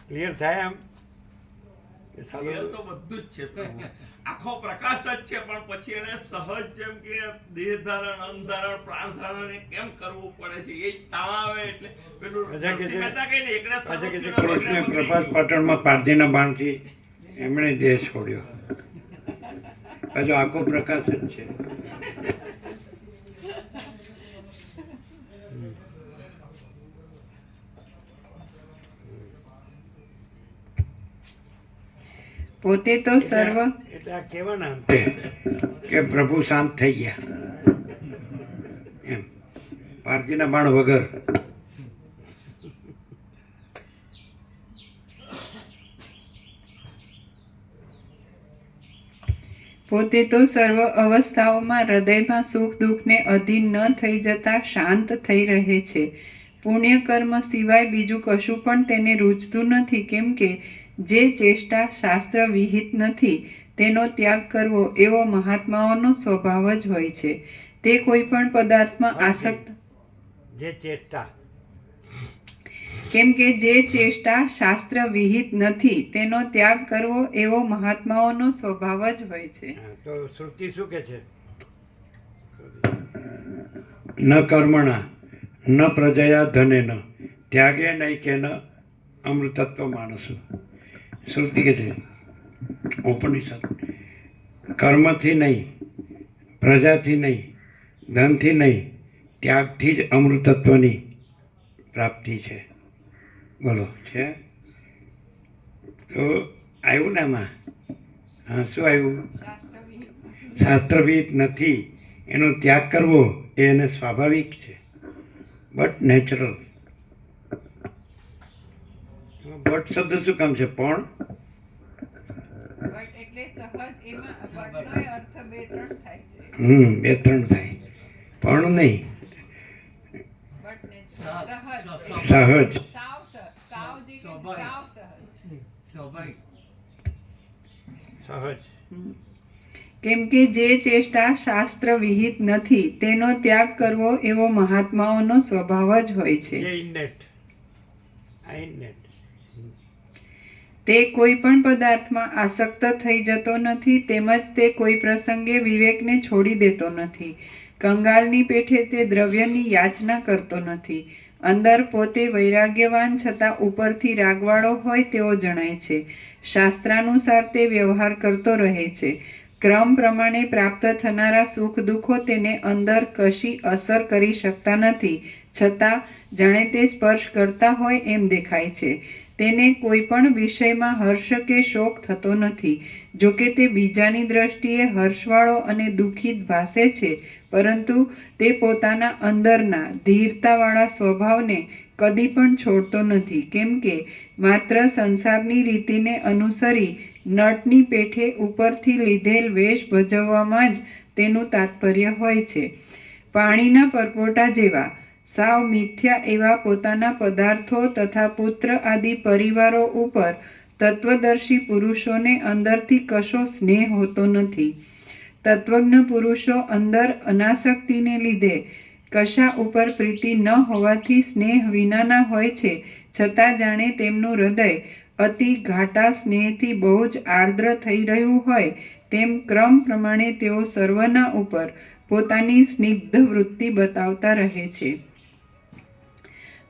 Clear થાય એમ clear તો બધું જ છે પ્રભુ. આખો પ્રકાશ જ છે, પણ પછી એને સહજ જેમ કે દેહ ધારણ, અંધારણ, પ્રાણ ધારણ એ કેમ કરવું પડે છે એ જ તાવ આવે. એટલે પેલું નરસિંહ મહેતા કહે ને, એકડા પાછા કે સર્વક્ષીણો કૃષ્ણ બગડ્યા પ્રભાસ બગડી પાટણમાં પારધીના બાણથી એમણે દેહ છોડ્યો. હજુ આખો પ્રકાશ જ છે. પોતે તો સર્વ એટલે આ કહેવાના અંતે કે પ્રભુ શાંત થઈ ગયા એમ, પારધીના બાણ વગર. પોતે તો સર્વ અવસ્થાઓમાં હૃદયમાં સુખ દુઃખને અધીન ન થઈ જતા શાંત થઈ રહે છે. પુણ્ય કર્મ સિવાય બીજું કશું પણ તેને રૂચતું નથી, કેમ કે જે ચેષ્ટા શાસ્ત્ર વિહિત નથી તેનો ત્યાગ કરવો એવો મહાત્માઓનો સ્વભાવ જ હોય છે. તે કોઈ પણ પદાર્થમાં આસક્ત જે ચેષ્ટા કેમ કે જે ચેષ્ટા શાસ્ત્ર વિહિત નથી તેનો ત્યાગ કરવો એવો મહાત્માઓનો સ્વભાવ જ હોય છે. તો શ્રુતિ શું કે છે? ન કર્મણા ન પ્રજયા ધનેન ત્યાગે નૈકેન અમૃતત્વ માણસો. શ્રુતિ કે છે, ઉપનિષદ, કર્મથી નહીં, પ્રજાથી નહીં, ધનથી નહીં, ત્યાગથી જ અમૃતત્વની પ્રાપ્તિ છે. બોલો છે તો આવ્યું ને એમાં? હા, શું આવ્યું? શાસ્ત્રવિહિત નથી એનો ત્યાગ કરવો એ એને સ્વાભાવિક છે, બટ નેચરલ. બટ શબ્દ શું કામ છે? પણ બે ત્રણ થાય, પણ નહીં, સહજ. સહજ. કેમ કે જે ચેષ્ટા શાસ્ત્ર વિહિત નથી તેનો ત્યાગ કરવો એવો મહાત્માઓનો સ્વભાવ જ હોય છે. તે કોઈ પણ પદાર્થમાં આસક્ત થઈ જતો નથી, તેમજ તે કોઈ પ્રસંગે વિવેકને છોડી દેતો નથી. કંગાલની પેઠે તે દ્રવ્યની યાચના કરતો નથી. અંદર પોતે વૈરાગ્યવાન છતાં ઉપરથી રાગવાળો હોય તેવો જણાય છે. શાસ્ત્રાનુસાર તે વ્યવહાર કરતો રહે છે. ક્રમ પ્રમાણે પ્રાપ્ત થનારા સુખ દુઃખો તેને અંદર કશી અસર કરી શકતા નથી, છતાં જાણે તે સ્પર્શ કરતા હોય એમ દેખાય છે. તેને કોઈ પણ વિષયમાં હર્ષ કે શોક થતો નથી. જોકે તે બીજાની દ્રષ્ટિએ હર્ષવાળો અને દુઃખિત ભાસે છે, પરંતુ તે પોતાના અંદરના ધીરતાવાળા સ્વભાવને કદી પણ છોડતો નથી, કેમ કે માત્ર સંસારની રીતિને અનુસરી નટની પેઠે ઉપરથી લીધેલ વેશ ભજવવામાં જ તેનું તાત્પર્ય હોય છે. પાણીના પરપોટા જેવા સાવ મિથ્યા એવા પોતાના પદાર્થો તથા પુત્ર આદિ પરિવારો ઉપર તત્વદર્શી પુરુષોને અંદરથી કશો સ્નેહ હોતો નથી. તત્વજ્ઞ પુરુષો અંદર અનાસક્તિને લીધે કશા ઉપર પ્રીતિ ન હોવાથી સ્નેહ વિનાના હોય છે, છતાં જાણે તેમનું હૃદય અતિ ઘાટા સ્નેહથી બહુ જ આર્દ્ર થઈ રહ્યું હોય તેમ ક્રમ પ્રમાણે તેઓ સર્વના ઉપર પોતાની સ્નિગ્ધ વૃત્તિ બતાવતા રહે છે.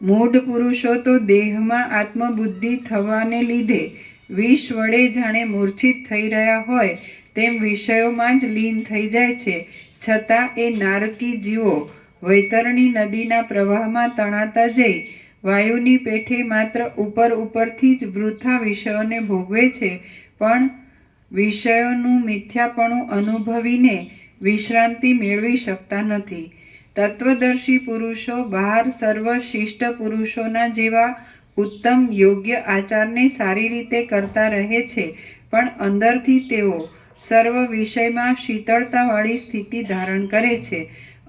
મૂઢ પુરુષો તો દેહમાં આત્મબુદ્ધિ થવાને લીધે વિષ વડે જાણે મૂર્છિત થઈ રહ્યા હોય તેમ વિષયોમાં જ લીન થઈ જાય છે, છતાં એ નારકી જીવો વૈતરણી નદીના પ્રવાહમાં તણાતા જઈ વાયુની પેઠે માત્ર ઉપરથી જ વૃથા વિષયોને ભોગવે છે, પણ વિષયોનું મિથ્યાપણું અનુભવીને વિશ્રાંતિ મેળવી શકતા નથી. તત્વદર્શી પુરુષો બહાર સર્વ શિષ્ટ પુરુષોના જેવા ઉત્તમ યોગ્ય આચારને સારી રીતે કરતા રહે છે, પણ અંદરથી તેઓ સર્વ વિષયમાં શીતળતાવાળી સ્થિતિ ધારણ કરે છે.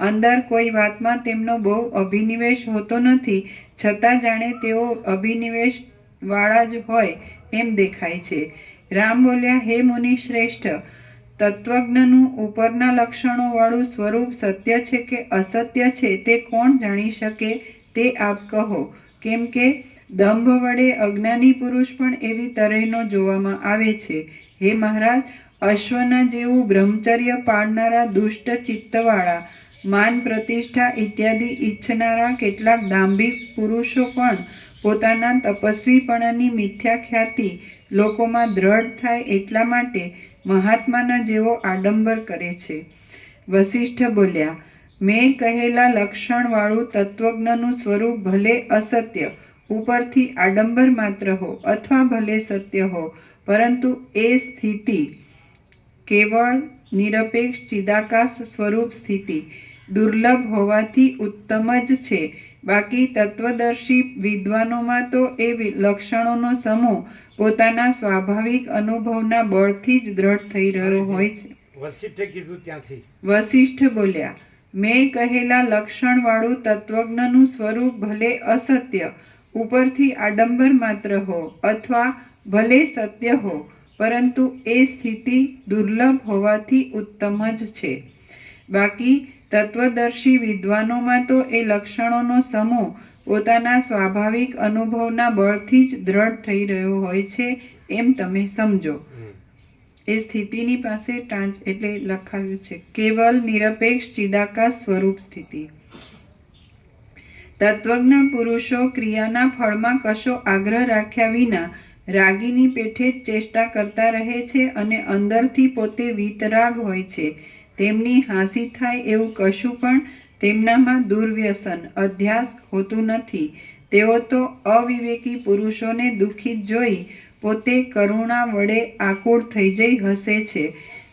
અંદર કોઈ વાતમાં તેમનો બહુ અભિનિવેશ હોતો નથી, છતાં જાણે તેઓ અભિનિવેશ વાળા જ હોય એમ દેખાય છે. રામ બોલ્યા, હે મુનિ શ્રેષ્ઠ, તત્વજ્ઞનું ઉપરના લક્ષણો વાળું સ્વરૂપ સત્ય છે કે અસત્ય છે તે કોણ જાણી શકે તે આપ કહો. કેમ કે દંભ વડે અજ્ઞાની પુરુષ પણ એવી તરહેનો જોવામાં આવે છે. હે મહારાજ, અશ્વના જેવું બ્રહ્મચર્ય પાળનારા દુષ્ટ ચિત્તવાળા, માન પ્રતિષ્ઠા ઇત્યાદિ ઈચ્છનારા કેટલાક દાંભિક પુરુષો પણ પોતાના તપસ્વીપણાની મિથ્યા ખ્યાતિ લોકોમાં દ્રઢ થાય એટલા માટે મહાત્માના જેવો આડંબર કરે છે. વસિષ્ઠ બોલ્યા, મેં કહેલા લક્ષણવાળું તત્વજ્ઞનું સ્વરૂપ ભલે અસત્ય, ઉપરથી આડંબર માત્ર હો, અથવા ભલે સત્ય હો, પરંતુ એ સ્થિતિ કેવળ નિરપેક્ષ ચિદાકાશ સ્વરૂપ સ્થિતિ દુર્લભ હોવાથી ઉત્તમ જ છે. બાકી તત્વદર્શી વિદ્વાનોમાં તો એ લક્ષણોનો સમૂહ પોતાના સ્વાભાવિક અનુભવના બળથી જ દ્રઢ થઈ રહ્યો હોય છે. વસિષ્ઠે કીધું ત્યાંથી. વસિષ્ઠ બોલ્યા, મેં કહેલા લક્ષણવાળું તત્વજ્ઞનું સ્વરૂપ ભલે અસત્ય, ઉપરથી આડંબર માત્ર હો, અથવા ભલે સત્ય હો, પરંતુ એ સ્થિતિ દુર્લભ હોવાથી ઉત્તમ જ છે. બાકી તત્વદર્શી વિદ્વાનોમાં તો એ લક્ષણોનો સમૂહ પોતાના સ્વાભાવિક અનુભવના બળથી જ દ્રઢ થઈ રહ્યો હોય છે, એમ તમે સમજો. એ સ્થિતિની પાસે ટાંચ એટલે લખાવ્યું છે કેવલ નિરપેક્ષ ચિદાકાશ સ્વરૂપ સ્થિતિ. તત્વજ્ઞ પુરુષો ક્રિયાના ફળમાં કશો આગ્રહ રાખ્યા વિના રાગીની પેઠે જ ચેષ્ટા કરતા રહે છે અને અંદરથી પોતે વીતરાગ હોય છે. તેમની હાંસી થાય એવું કશું પણ તેમનામાં દુર્વ્યસન અધ્યાસ હોતું નથી. તેઓ તો અવિવેકી પુરુષોને દુઃખિત જોઈ પોતે કરુણા વડે આકુળ થઈ જઈ હસે છે.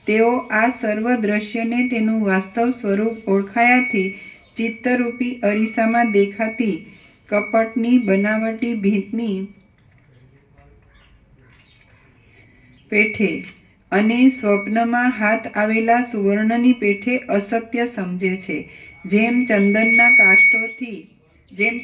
તેઓ આ સર્વ દ્રશ્યને તેનું વાસ્તવ સ્વરૂપ ઓળખાયાથી ચિત્તરૂપી અરીસામાં દેખાતી કપટની બનાવટી ભીંતની પેઠે અને સ્વપ્નમાં હાથ આવેલા સુવર્ણની પેઠે અસત્ય સમજે છે. જેમ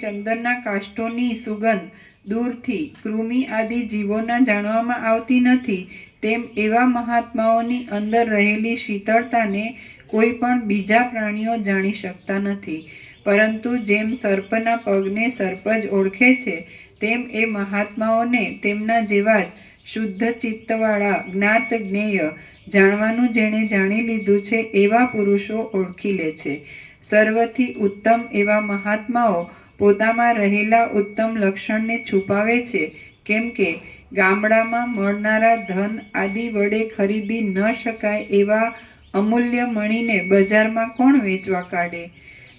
ચંદનના કાષ્ઠોની સુગંધ દૂરથી કૃમિ આદિ જીવોના જાણવામાં આવતી નથી, તેમ એવા મહાત્માઓની અંદર રહેલી શીતળતાને કોઈ પણ બીજા પ્રાણીઓ જાણી શકતા નથી. પરંતુ જેમ સર્પના પગને સર્પ જ ઓળખે છે, તેમ એ મહાત્માઓને તેમના જેવા જ શુદ્ધ ચિત્તવાળા જ્ઞાત જ્ઞેય જાણવાનું જેણે જાણી લીધું છે એવા પુરુષો ઓળખી લે છે. સર્વથી ઉત્તમ એવા મહાત્માઓ પોતામાં રહેલા ઉત્તમ લક્ષણને છુપાવે છે. કેમ કે ગામડામાં મળનારા ધન આદિ વડે ખરીદી ન શકાય એવા અમૂલ્ય મણીને બજારમાં કોણ વેચવા કાઢે?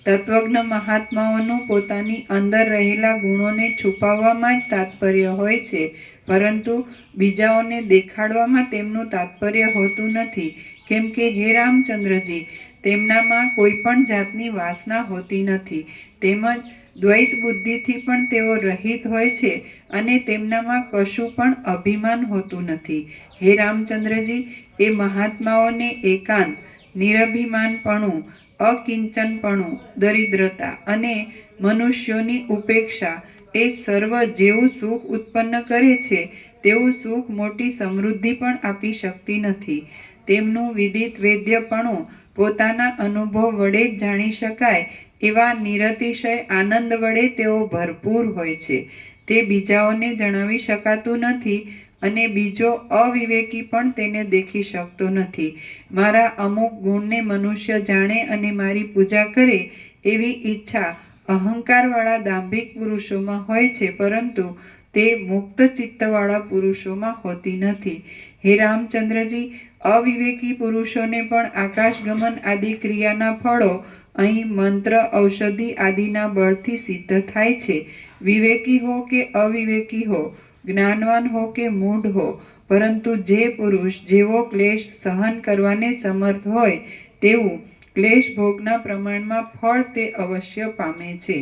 તત્વજ્ઞ મહાત્માઓનું પોતાની અંદર રહેલા ગુણોને છુપાવવામાં જ તાત્પર્ય હોય છે, પરંતુ બીજાઓને દેખાડવામાં તેમનું તાત્પર્ય હોતું નથી. કેમ કે હે રામચંદ્રજી, તેમનામાં કોઈ પણ જાતની વાસના હોતી નથી, તેમજ દ્વૈત બુદ્ધિથી પણ તેઓ રહિત હોય છે અને તેમનામાં કશું પણ અભિમાન હોતું નથી. હે રામચંદ્રજી, એ મહાત્માઓને એકાંત, નિરભિમાનપણું, અકિંચનપણું, દરિદ્રતા અને મનુષ્યોની ઉપેક્ષા એ સર્વ જેવું સુખ ઉત્પન્ન કરે છે તેવું સુખ મોટી સમૃદ્ધિ પણ આપી શકતી નથી. તેમનું વિદિત વેદ્યપણું પોતાના અનુભવ વડે જ જાણી શકાય એવા નિરતિશય આનંદ વડે તેઓ ભરપૂર હોય છે. તે બીજાઓને જણાવી શકાતું નથી અને બીજો અવિવેકી પણ તેને દેખી શકતો નથી. મારા અમુક ગુણને મનુષ્ય જાણે અને મારી પૂજા કરે એવી ઈચ્છા અહંકારવાળા દાંભિક પુરુષોમાં હોય છે, પરંતુ તે મુક્ત ચિત્તવાળા પુરુષોમાં હોતી નથી. હે રામચંદ્રજી, અવિવેકી પુરુષોને પણ આકાશગમન આદિ ક્રિયાના ફળો અહીં મંત્ર ઔષધિ આદિના બળથી સિદ્ધ થાય છે. વિવેકી હો કે અવિવેકી હો, જ્ઞાનવાન હો કે મૂઢ હો, પરંતુ જે પુરુષ જેવો ક્લેશ સહન કરવાને સમર્થ હોય તેવું ક્લેશ ભોગના પ્રમાણમાં ફળ તે અવશ્ય પામે છે.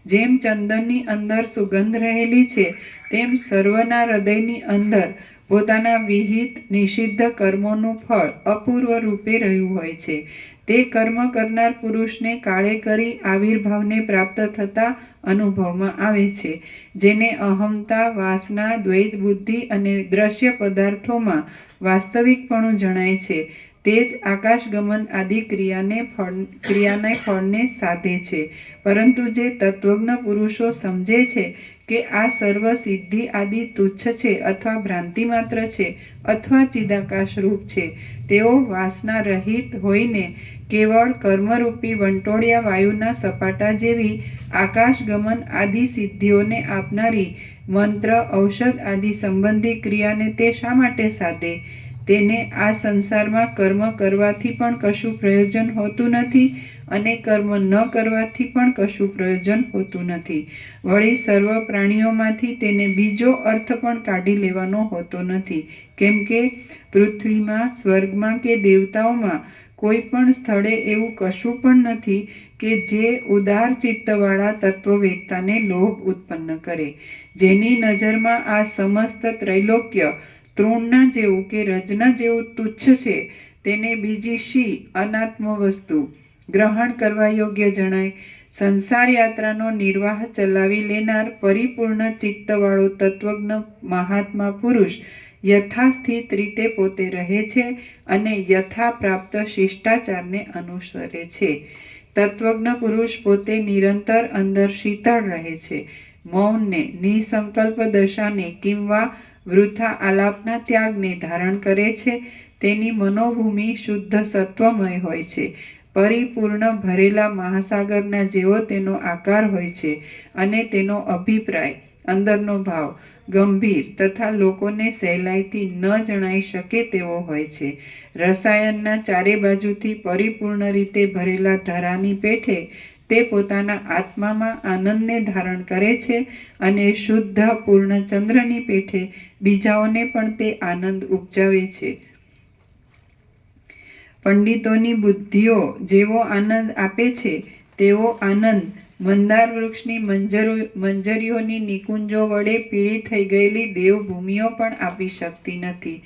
જેમ ચંદનની અંદર સુગંધ રહેલી છે, તેમ સર્વના હૃદયની અંદર પોતાના વિહિત નિષિદ્ધ કર્મોનું ફળ અપૂર્વ રૂપે રહ્યું હોય છે. તે કર્મ કરનાર પુરુષને કાળે કરી આવિર્ભાવને પ્રાપ્ત થતા અનુભવમાં આવે છે. જેને અહમતા, વાસના, દ્વૈત બુદ્ધિ અને દ્રશ્ય પદાર્થોમાં વાસ્તવિકપણું જણાય છે, તે જ આકાશગમન આદિ ક્રિયાને ફળને સાધે છે. પરંતુ જે તત્વજ્ઞ પુરુષો સમજે છે કે આ સર્વ સિદ્ધિ આદિ તુચ્છ છે અથવા ભ્રાંતિ માત્ર છે અથવા ચિદાકાશ રૂપ છે, તેઓ વાસના રહિત હોઈને કેવળ કર્મરૂપી વંટોળિયા વાયુના સપાટા જેવી આકાશગમન આદિ સિદ્ધિઓને આપનારી મંત્ર, ઔષધ આદિ સંબંધી ક્રિયાને તે શા માટે સાધે? તેને આ સંસારમાં કર્મ કરવાથી પણ કશું પ્રયોજન હોતું નથી અને કર્મ ન કરવાથી પણ કશું પ્રયોજન હોતું નથી. વળી સર્વ પ્રાણીઓમાંથી તેને બીજો અર્થ પણ કાઢી લેવાનો હોતો નથી, કેમ કે પૃથ્વીમાં, સ્વર્ગમાં કે દેવતાઓમાં કોઈ પણ સ્થળે એવું કશું પણ નથી કે જે ઉદાર ચિત્તવાળા તત્વવેત્તાને લોભ ઉત્પન્ન કરે. જેની નજરમાં આ સમસ્ત ત્રૈલોક્ય તૃણના જેવું કે રજના જેવું તુચ્છ છે, તેને બીજી શી અનાત્મ વસ્તુ ગ્રહણ કરવા યોગ્ય જણાય? સંસાર યાત્રાનો નિર્વાહ ચલાવી લેનાર પરિપૂર્ણ ચિત્તવાળો તત્વજ્ઞ મહાત્મા પુરુષ યથાસ્થિત રીતે પોતે રહે છે અને યથા પ્રાપ્ત શિષ્ટાચારને અનુસરે છે. તત્વજ્ઞ પુરુષ પોતે નિરંતર અંદર શીતળ રહે છે. મૌનને, નિસંકલ્પ દશાને કિંવા વૃથા આલાપના ત્યાગને ધારણ કરે છે. તેની મનોભૂમિ શુદ્ધ સત્વમય હોય છે. પરિપૂર્ણ ભરેલા મહાસાગરના જેવો તેનો આકાર હોય છે અને તેનો અભિપ્રાય, અંદરનો ભાવ ગંભીર તથા લોકોને સહેલાઈથી ન જણાઈ શકે તેવો હોય છે. રસાયણના ચારે બાજુથી પરિપૂર્ણ રીતે ભરેલા ધરાની પેઠે તે પોતાના આત્મામાં આનંદને ધારણ કરે છે અને શુદ્ધ પૂર્ણ ચંદ્રની પેઠે બીજાઓને પણ તે આનંદ ઉપજાવે છે. પંડિતોની બુદ્ધિઓ જેવો આનંદ આપે છે તેવો આનંદ મંદાર વૃક્ષની મંજરીઓની નિકુંજો વડે પીળી થઈ ગયેલી દેવભૂમિઓ પણ આપી શકતી નથી.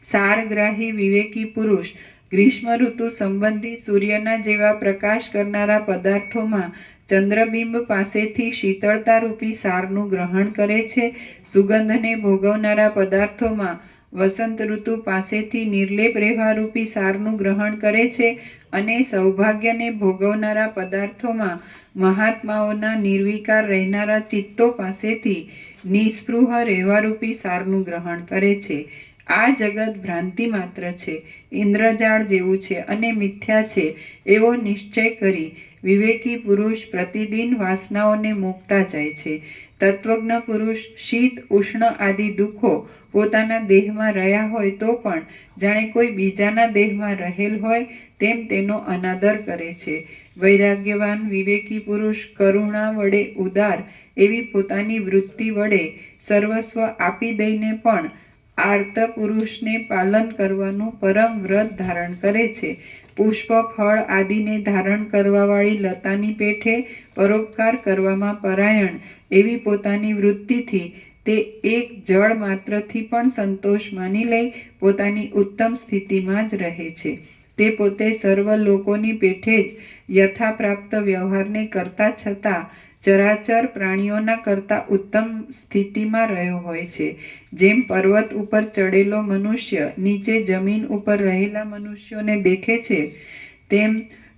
સારગ્રાહી વિવેકી પુરુષ ગ્રીષ્મ ઋતુ સંબંધી સૂર્યના જેવા પ્રકાશ કરનારા પદાર્થોમાં ચંદ્રબિંબ પાસેથી શીતળતારૂપી સારનું ગ્રહણ કરે છે. સુગંધને ભોગવનારા પદાર્થોમાં વસંત ઋતુ પાસેથી નિર્લેપ રેવારૂપી સારનું ગ્રહણ કરે છે અને સૌભાગ્યને ભોગવનારા પદાર્થોમાં મહાત્માઓના નિર્વિકાર રહેનારા ચિત્તો પાસેથી નિસ્પૃહ રહેવારૂપી સારનું ગ્રહણ કરે છે. આ જગત ભ્રાંતિ માત્ર છે, ઇન્દ્રજાળ જેવું છે અને મિથ્યા છે એવો નિશ્ચય કરી વિવેકી પુરુષ પ્રતિદિન વાસનાઓને મૂકતા જાય છે. તત્વજ્ઞ પુરુષ શીત, ઉષ્ણ આદિ દુઃખો પોતાના દેહમાં રહ્યા હોય તો પણ જાણે કોઈ બીજાના દેહમાં રહેલ હોય તેમ તેનો અનાદર કરે છે. વૈરાગ્યવાન વિવેકી પુરુષ કરુણા વડે ઉદાર એવી પોતાની વૃત્તિ વડે સર્વસ્વ આપી દઈને પણ આર્ત પુરુષને પાલન કરવાનું પરમ વ્રત ધારણ કરે છે. પુષ્પ, ફળ આદિને ધારણ કરવાવાળી લતાની પેઠે પરોપકાર કરવામાં પરાયણ એવી પોતાની વૃત્તિથી તે એક જળ માત્રથી પણ સંતોષ માની લઈ પોતાની ઉત્તમ સ્થિતિમાં જ રહે છે. તે પોતે સર્વ લોકોની પેઠે જ યથાપ્રાપ્ત વ્યવહારને કરતા છતાં ચરાચર પ્રાણીઓના કરતા ઉત્તમ સ્થિતિમાં રહ્યો હોય છે. જેમ પર્વત ઉપર ચડેલો મનુષ્ય નીચે જમીન ઉપર રહેલા મનુષ્યોને દેખે છે, તેમ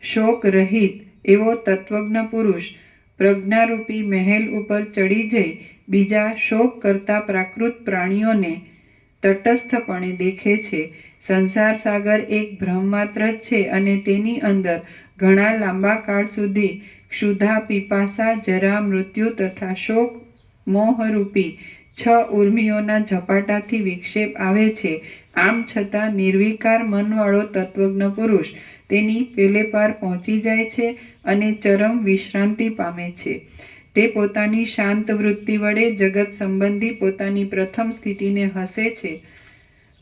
શોક રહિત એવો તત્વજ્ઞ પુરુષ પ્રજ્ઞારૂપી મહેલ ઉપર ચડી જઈ બીજા શોક કરતા પ્રાકૃત પ્રાણીઓને તટસ્થપણે દેખે છે. સંસાર સાગર એક ભ્રમ માત્ર જ છે અને તેની અંદર ઘણા લાંબા કાળ સુધી ક્ષુધા, પીપાસા, જરા, મૃત્યુ તથા શોક મોહરૂપી 6 ઉર્મિઓના ઝપાટાથી વિક્ષેપ આવે છે. આમ છતાં નિર્વિકાર મનવાળો તત્વજ્ઞ પુરુષ તેની પેલે પાર પહોંચી જાય છે અને ચરમ વિશ્રાંતિ પામે છે. તે પોતાની શાંત વૃત્તિ વડે જગત સંબંધી પોતાની પ્રથમ સ્થિતિને હસે છે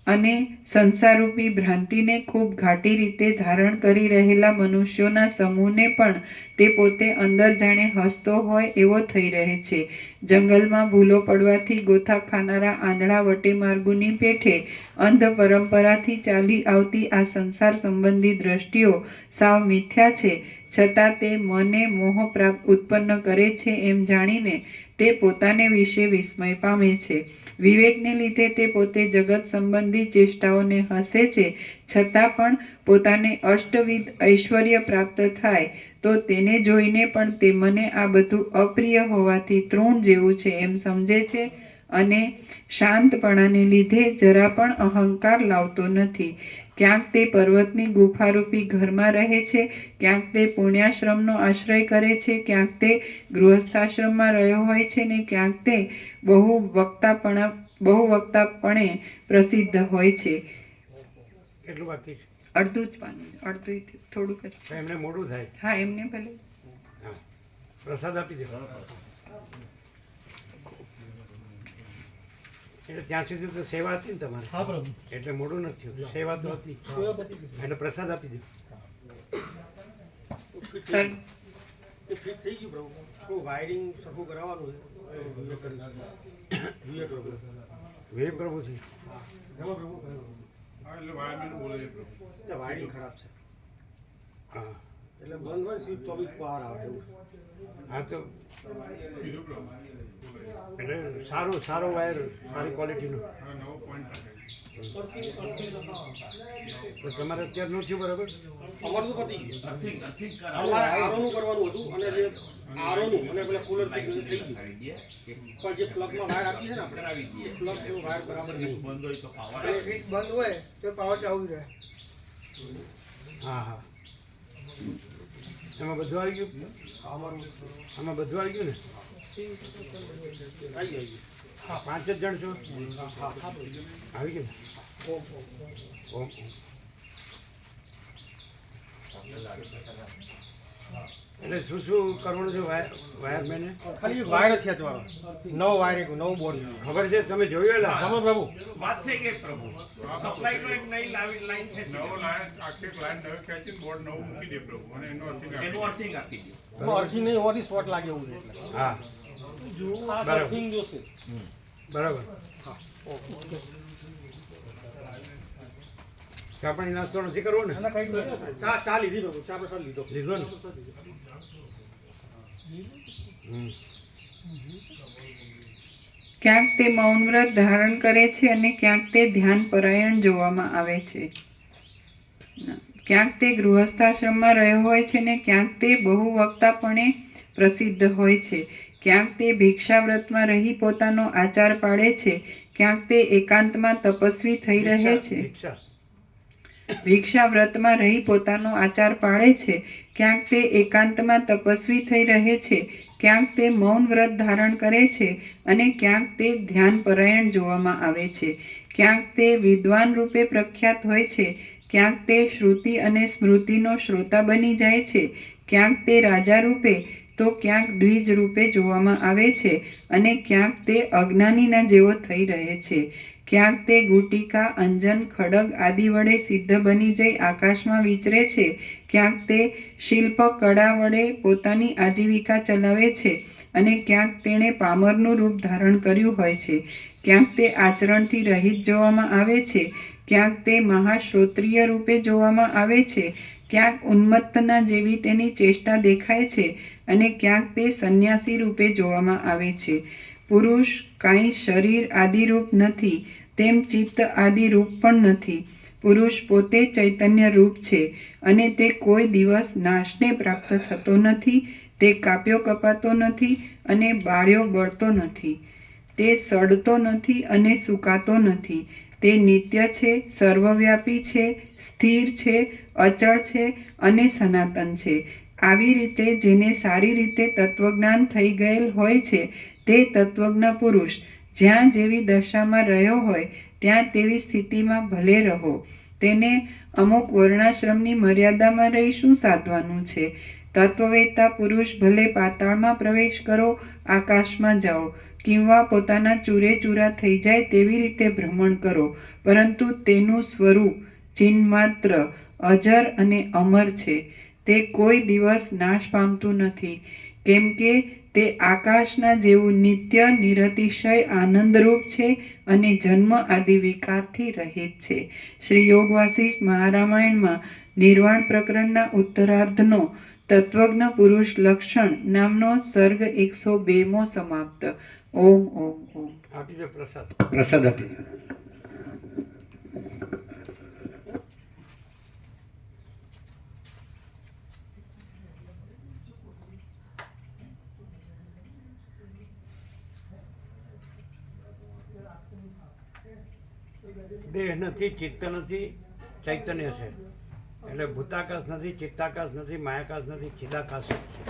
અને સંસારરૂપી ભ્રાંતિને ખૂબ ઘાટી રીતે ધારણ કરી રહેલા મનુષ્યોના સમૂહને પણ તે પોતે અંદર જાણે હસતો હોય એવો થઈ રહે છે. જંગલમાં ભૂલો પડવાથી ગોથા ખાનારા આંધળા વટેમાર્ગુની પેઠે અંધ પરંપરાથી ચાલી આવતી આ સંસાર સંબંધી દ્રષ્ટિઓ સાવ મિથ્યા છે, છતાં તે મને મોહ ઉત્પન્ન કરે છે એમ જાણીને તે પોતાને વિશે વિસ્મય પામે છે. વિવેકને લીધે તે પોતે જગત સંબંધી ચેષ્ટાઓને હસે છે, છતાં પણ પોતાને અષ્ટવિધ ઐશ્વર્ય પ્રાપ્ત થાય તો તેને જોઈને પણ તે મને આ બધું અપ્રિય હોવાથી તૃણ જેવું છે એમ સમજે છે અને શાંતપણાને લીધે જરા પણ અહંકાર લાવતો નથી. ક્યાંક તે પર્વતની ગુફારૂપી ઘરમાં રહે છે, ક્યાંક તે પુણ્યાશ્રમનો આશ્રય કરે છે, ક્યાંક તે ગૃહસ્થાશ્રમમાં રહ્યો હોય છે ને ક્યાંક તે બહુ વક્તાપણે પ્રસિદ્ધ હોય છે. કેટલું બાકી છે? અડધું જ પાનું, અડધું થોડુંક જ છે. એમને મોડું થાય. હા, એમને ભલે. હા, પ્રસાદ આપી દે. એટલે ત્યાં સુધી તો સેવા હતી ને તમારે? હા પ્રભુ. એટલે મોડું નથી થયું. સેવા તો હતી એટલે પ્રસાદ આપી દે. સર, એ ફિટ થઈ ગયું પ્રભુ. તો વાયરિંગ સરખું કરાવવાનું છે. વિવેક પ્રભુ વિવેક પ્રભુ છે. એમાં પ્રભુ વાયરિંગ ખરાબ છે. હા, એટલે બંધ હોય સ્વીચ તો બી પાવર આવે એવું. હા તો એટલે સારો વાયર, સારી ક્વોલિટીનો. તો તમારે અત્યારે નું થયું બરાબર? અમારું તો પતી ગયું. અર્થિંગ કરાવો. અમારે આરોનું કરવાનું હતું અને જે આરોનું અને પેલા કુલર થઈ ગયું પણ જે પ્લગમાં વાયર આપી છે ને આપણે કરાવી દઈએ. પ્લગ એવો વાયર બરાબર નહીં. બંધ હોય તો પાવર સ્વિચ બંધ હોય તો પાવર ચાલુ રહે. હા હા, એમાં બધું આવી ગયું? અમારું આમાં બધું આવી ગયું ને? આવી ગયું. હા, 5 જ જણ છો? આવી ગયું ને? ઓમ. એટલે શું કરવાનું છે વાયરમેને? ખાલી વાયર જ ખેંચવાનો. નવો વાયર નવું બોર્ડ ખબર છે? તમે જોયું? ખબર પ્રભુ. વાત થઈ ગઈ પ્રભુ. સપ્લાય નો એક નઈ લાઈન ખેંચી નવો લાઈન આખી લાઈન નવી ખેંચીને બોર્ડ નવું મૂકી દે પ્રભુ અને એનો એનું અર્થિંગ આપી દે. અર્થિંગ નહીં હોવાથી શોર્ટ લાગે એવું છે એટલે. હા, અર્થિંગ જોશે. બરાબર. ચા પાણી નાસ્તો નથી કરવો ને? ચા લીધી પ્રભુ. ચા પ્રસાદ લીધો. લીધો ને? હમ. ક્યાંક તે મૌન વ્રત ધારણ કરે છે અને ક્યાંક તે ધ્યાન પરાયણ જોવામાં આવે છે. ક્યાંક તે ગૃહસ્થાશ્રમમાં રહ્યો હોય છે ને ક્યાંક તે બહુ વક્તાપણે પ્રસિદ્ધ હોય છે. ક્યાંક તે ભિક્ષાવ્રતમાં રહી પોતાનો આચાર પાડે છે, ક્યાંક તે એકાંતમાં તપસ્વી થઈ રહે છે. ભિક્ષાવ્રતમાં રહી પોતાનો આચાર પાડે છે, ક્યાંક તે એકાંતમાં તપસ્વી થઈ રહે છે, ક્યાંક તે મૌન વ્રત ધારણ કરે છે અને ક્યાંક તે ધ્યાન પરાયણ જોવામાં આવે છે. ક્યાંક તે વિદ્વાન રૂપે પ્રખ્યાત હોય છે, ક્યાંક તે શ્રુતિ અને સ્મૃતિનો શ્રોતા બની જાય છે, ક્યાંક તે રાજા રૂપે તો ક્યાંક દ્વિજ રૂપે જોવામાં આવે છે અને ક્યાંક તે અજ્ઞાનીના જેવો થઈ રહે છે. ક્યાંક તે ગુટિકા, અંજન, ખડગ આદિ વડે સિદ્ધ બની જઈ આકાશમાં વિચરે છે, ક્યાંક તે શિલ્પ કળા વડે પોતાની આજીવિકા ચલાવે છે અને ક્યાંક તેણે પામરનું રૂપ ધારણ કર્યું હોય છે. ક્યાંક તે આચરણથી રહિત જોવામાં આવે છે, ક્યાંક તે મહાશ્રોત્રિય રૂપે જોવામાં આવે છે, ક્યાંક ઉન્મત્તના જેવી તેની ચેષ્ટા દેખાય છે અને ક્યાંક તે સંન્યાસી રૂપે જોવામાં આવે છે. પુરુષ કાંઈ શરીર આદિ રૂપ નથી, તેમ ચિત્ત આદિ રૂપ પણ નથી. પુરુષ પોતે ચૈતન્ય રૂપ છે અને તે કોઈ દિવસ નાશને પ્રાપ્ત થતો નથી, તે કાપ્યો કપાતો નથી અને બાળ્યો બળતો નથી, તે સડતો નથી અને સુકાતો નથી, તે નિત્ય છે, સર્વવ્યાપી છે, સ્થિર છે, અચળ છે અને સનાતન છે. આવી રીતે જેને સારી રીતે તત્વજ્ઞાન થઈ ગયેલ હોય છે તે તત્વજ્ઞ પુરુષ જ્યાં જેવી દશામાં રહ્યો હોય ત્યાં તેવી સ્થિતિમાં ભલે રહો. તેને અમુક વર્ણાશ્રમની મર્યાદામાં રહી શું સાધવાનું છે? તત્વવેત્તા પુરુષ ભલે પાતાળમાં પ્રવેશ કરો, આકાશમાં જાઓ, કિંવા પોતાના ચૂરે ચૂરા થઈ જાય તેવી રીતે ભ્રમણ કરો, પરંતુ તેનું સ્વરૂપ ચિન્માત્ર અજર અને અમર છે. તે કોઈ દિવસ નાશ પામતું નથી, કેમ કે તે આકાશના જેવું નિત્ય નિરતિશય આનંદરૂપ છે અને જન્મ આદિ વિકારથી રહિત છે. શ્રી યોગ વાસિષ્ઠ મહારામાયણમાં નિર્વાણ પ્રકરણના ઉત્તરાર્ધનો તત્વજ્ઞ પુરુષ લક્ષણ નામનો સર્ગ 102મો સમાપ્ત. ઓમ ઓમ ઓમ. આપી દો પ્રસાદ. પ્રસાદ આપી દો. દેહ નથી, ચિત્ત નથી, ચૈતન્ય છે. એટલે ભૂતાકાશ નથી, ચિત્તાકાશ નથી, માયાકાશ નથી, ચિદાકાશ જ છે.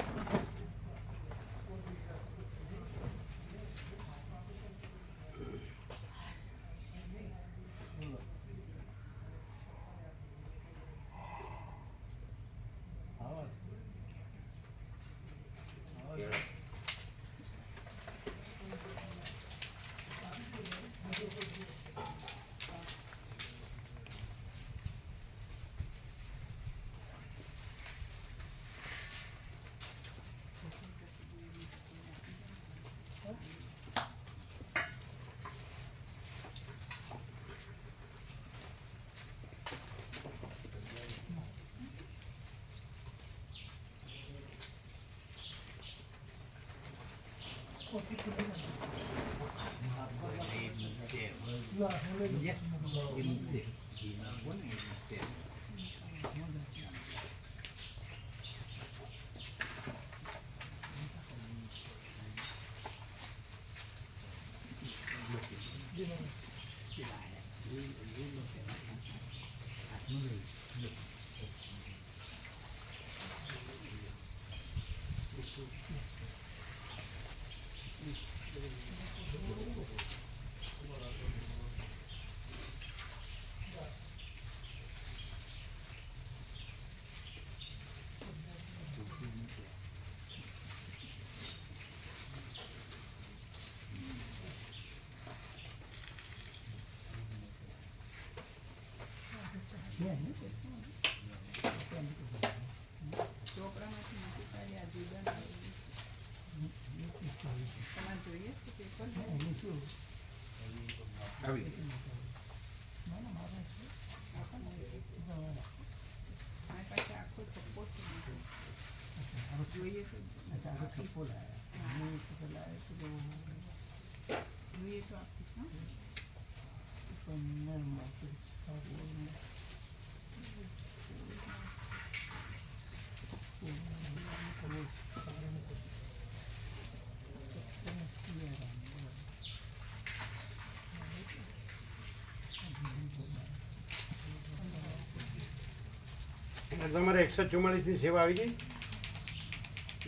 તમારે 144ની સેવા આવી ગઈ.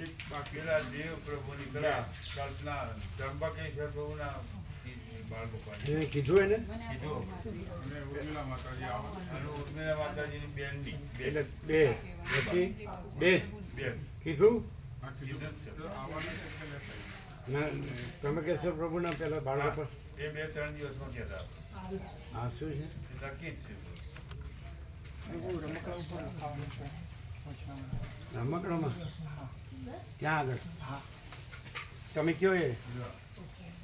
એક બાકેલા દેવ પ્રભુની કલા કલ્પના ત્રંબકેશ્વર પ્રભુના બાળ ગોપાલ એને કીધું એને કીધું અને ઉર્મિલા માતાજી આવે અને ઉર્મિલા માતાજીની બેનની એટલે બે પછી બે બેન કીધું આ કીધું જ છે આવવાનું છે એટલે લેતા ના ત્રંબકેશ્વર પ્રભુના પેલા બાળકો પર એ 2-3 દિવસમાં કહેતા હા શું છે નક્કી જ છે રમકડામાં ક્યાં આગળ તમે કયો એ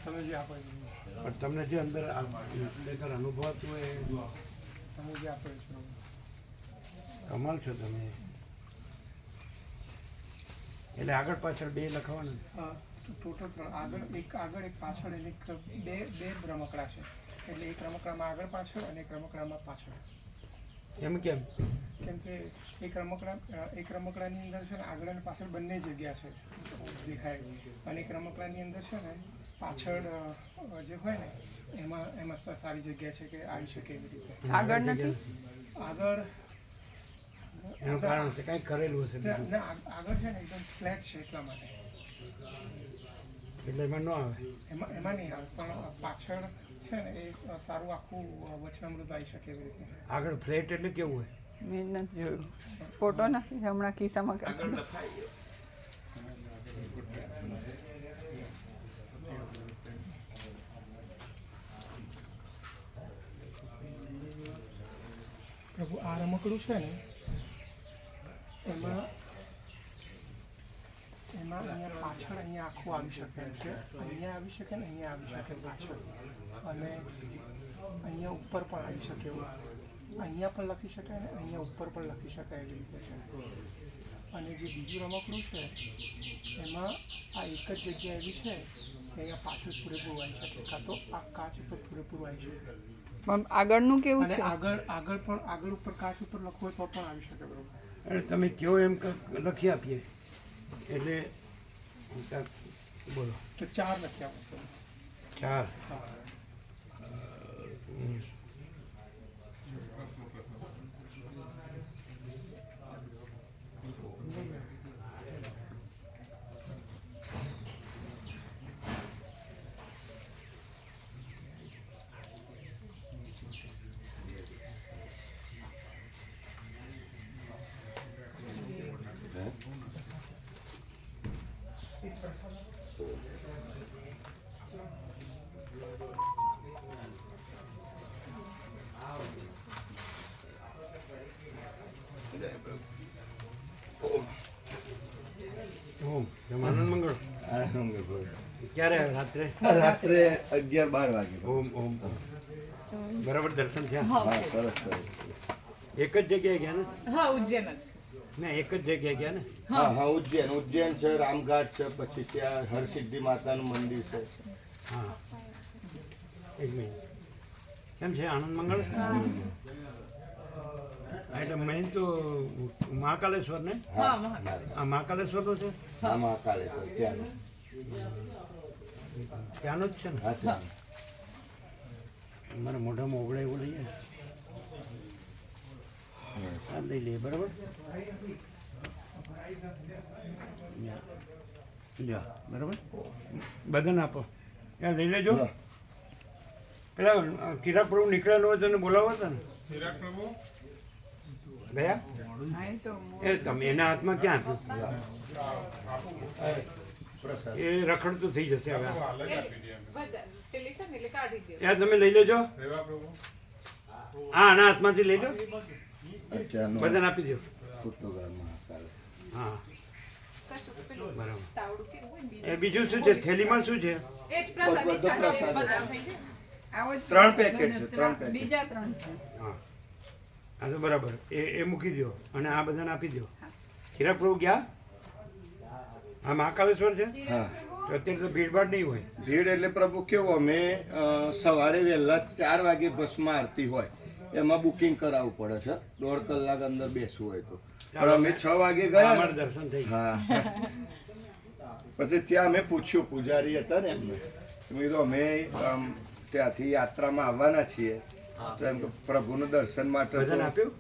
તમે જે આપો પણ તમને જે અંદર ખરેખર અનુભવાતું હોય એ તમે જે આપો કમાલ છો તમે. એટલે આગળ પાછળ બે લખવાનું. ટોટલ 3 આગળ એક પાછળ એટલે બે રમકડા છે. એટલે એક રમકડામાં આગળ પાછળ અને એક રમકડામાં પાછળ. એમ કેમ? કેમ કે એક રમકડાની અંદર છે ને આગળ અને પાછળ બંને જગ્યા છે દેખાય, અને એક રમકડાની અંદર છે ને પાછળ જે હોય ને એમાં સારી જગ્યા છે કે આવી શકે એવી રીતે. આગળ નથી? આગળ એનું કારણ છે કંઈક કરેલું હશે બીજું. ના, આગળ છે ને એકદમ ફ્લેટ છે એટલા માટે એટલે એમાં ન આવે. એમાં નહીં આવે, પણ પાછળ છે ને એ સારું આખું વચનામૃત આવી શકે એવી રીતે. આગળ ફ્લેટ એટલે કેવું હોય? મેં નથી જોયું, ફોટો નથી હમણાં ખિસ્સામાં આગળ લખાય પ્રભુ આ રમકડું છે ને એમાં અહીંયા પાછળ અહીંયા આખું આવી શકે છે, અહીંયા આવી શકે ને અહીંયા આવી શકે પાછળ, અને અહીંયા ઉપર પણ આવી શકે એવું. અહીંયા પણ લખી શકાય અને અહીંયા ઉપર પણ લખી શકાય એવી રીતે છે. અને જે બીજું રમકડું છે એમાં આ એક જ જગ્યા એવી છે કે અહીંયા પાછળ પૂરેપૂરું આવી શકે, કાં તો આ કાચ ઉપર પૂરેપૂરું આવી શકે. આગળનું કેવું અને છે? આગળ ઉપર કાચ ઉપર લખવું હોય તો પણ આવી શકે. બરોબર. અરે તમે કયો એમ લખી આપીએ એટલે બોલો. તો 4 લખ્યા હોય. 4. હા. ઓમ આનંદ મંગળ. ક્યારે રાત્રે? રાત્રે 11-12 વાગે. ઓમ ઓમ ઓમ. બરાબર દર્શન થયા? હા, સરસ સરસ. એક જ જગ્યાએ ગયા ને? હા ઉજ્જૈન જ. ના, એક જ જગ્યાએ ગયા ને? હા હા, ઉજ્જૈન છે, રામઘાટ છે, પછી ત્યાં હરસિદ્ધિ માતાનું મંદિર છે. હા, એક મિનિટ. કેમ છે આનંદ મંગળ? એટલે મેન તો મહાકાલેશ્વર ને? હા મહાકાલેશ્વર. આ મહાકાલેશ્વરનો છે? હા, મહાકાલેશ્વર ત્યાંનું. ત્યાંનો જ છે ને? હા, ત્યાંનું. મારા મોઢામાં ઓગળે એવું લઈએ ને. આ લઈ લઈએ, બરાબર? લ્યો, બરાબર? બધાને આપો. ત્યાં લઈ લેજો. પેલા કિરાક પ્રભુ નીકળ્યા હોય તને બોલાવો હતા ને? ચિરાગ પ્રભુ ગયા? એ તમે એના હાથમાં ક્યાં હતું? એ રખડતું થઈ જશે હવે. હાલ જ આપી દે અમે. બધા પેલી છે ને એટલે કાઢી દે. ત્યાં તમે લઈ લેજો. રેવા પ્રભુ હા, આના હાથમાંથી લઈ લો. અત્યારનું બધાને આપી દો. પુષ્પગઢ મહાકાલેશ્વર. હા, કશું પેલું બરાબર. તાવડું કેવું હોય ને એ બીજું શું છે? થેલીમાં શું છે? એ જ પ્રસાદી બધા છાંટે પ્રસાદી. બધા થઈ જાય. 3 પેકેટ છે, 3 પેકેટ. બીજા 3 છે. હા, હા તો બરાબર. એ મૂકી દો અને આ બધાને આપી દો. કિરાક પ્રભુ ગયા? હા, મહાકાલેશ્વર છે? હા, તો અત્યારે તો ભીડભાડ નહીં હોય. ભીડ એટલે પ્રભુ કેવું, અમે સવારે વહેલા 4 વાગે ભસ્મ આરતી હોય એમાં બુકિંગ કરાવવું પડે છે. 1.5 કલાક અંદર બેસવું હોય તો. પણ અમે 6 વાગે ગયા અમારે ને. દર્શન થઈ ગયા. હા. પછી ત્યાં અમે પૂછ્યું, પૂજારી હતા ને એમને, મેં કીધું અમે ત્યાંથી યાત્રામાં આવવાના છીએ, તો એમ કે પ્રભુનું દર્શન માટે બધાને તો આપ્યું?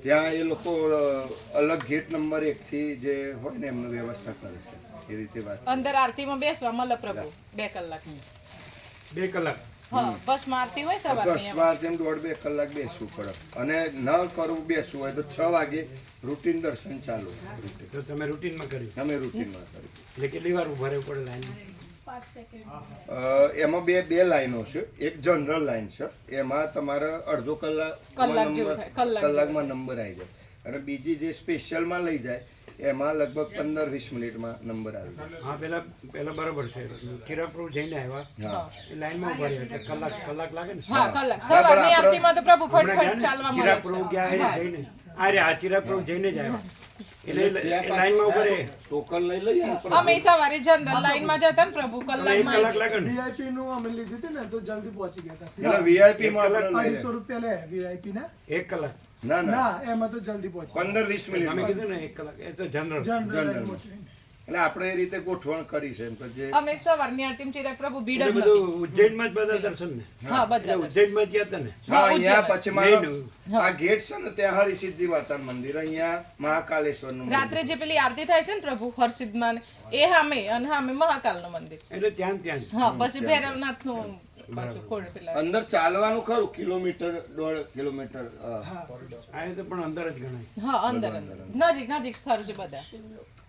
ત્યાં એ લોકો અલગ ગેટ નંબર 1 થી જે હોય ને એમનું વ્યવસ્થા કરે છે એ રીતે વાત. અંદર આરતીમાં બેસવા મળે પ્રભુ 2 કલાકની. 2 કલાક. હા બસ આરતી હોય સવારની એમ. બસમાં તેમ 1.5-2 કલાક બેસવું પડે, અને ન કરવું બેસવું હોય તો 6 વાગે રૂટીન દર્શન ચાલુ. તો તમે રૂટીનમાં કર્યું? અમે રૂટીનમાં કર્યું. એટલે કેટલી વાર ઉભા રહેવું પડે લાઈનમાં? એમાં બે લાઈનો છે. એક જનરલ લાઈન છે, એમાં તમારે અડધો કલાક જેવું થાય, કલાકમાં નંબર આવી જાય, અને બીજી જે સ્પેશિયલમાં લઈ જાય એમાં લગભગ 15-20 મિનિટમાં નંબર આવી જાય. હા, પેલા બરાબર છે. કિરાક પ્રભુ જઈને આવ્યા, હા. એ લાઈનમાં ઉભા રહ્યા એટલે કલાક લાગે ને? હા કલાક. સવારની આરતીમાં તો પ્રભુ હમણાં ફટફટ ગયા ચાલવા ને? મળે કિરાક પ્રભુ ગયા એ છે. જઈને. આ કિરાક પ્રભુ જઈને જ આવ્યા એટલે લાઈનમાં ઉભા રહે. ટોકન લઈ લઈએ ને પ્રભુ. અમે સવારે જનરલ લાઈનમાં જતા ને પ્રભુ એટલે 1 કલાકમાં કલાક લાગે ને? વીઆઈપી નું અમે લીધી હતી ને તો જલ્દી પહોંચી ગયા હતા. એટલે VIP માં આપણે લઈ 250 રૂપિયા લે વીઆઈપી ના. 1 કલાક. ના ના, ના એમાં તો જલ્દી પહોંચી 15-20 તમે મિનિટમાં. કીધું ને 1 કલાક, એ તો જનરલ. જનરલ એટલે આપણે એ રીતે ગોઠવણ કરી છે એમ કે જે અમે સવારની આરતીમાં ચિરાગ પ્રભુ ભીડ જ એટલે નથી. બધું ઉજ્જૈનમાં જ બધા દર્શન ને? હા એટલે બધા ઉજ્જૈનમાં જ ગયા હતા ને? હા, અહીંયા પછી મારો મેઇન. આ ગેટ છે ને ત્યાં હરિસિદ્ધિ માતાનું મંદિર, અહીંયા મહાકાલેશ્વરનું મંદિર. રાત્રે જે પેલી આરતી થાય છે ને પ્રભુ હરસિદ્ધમાં એ સામે અને સામે મહાકાલનું મંદિર. એટલે ત્યાં જ. હા પછી ભૈરવનાથનું પાછું ખોડે પેલા. અંદર ચાલવાનું ખરું, 1.5 કિલોમીટર. આ એ તો પણ અંદર જ ગણાય. હા અંદર નજીક સ્થળ છે બધા.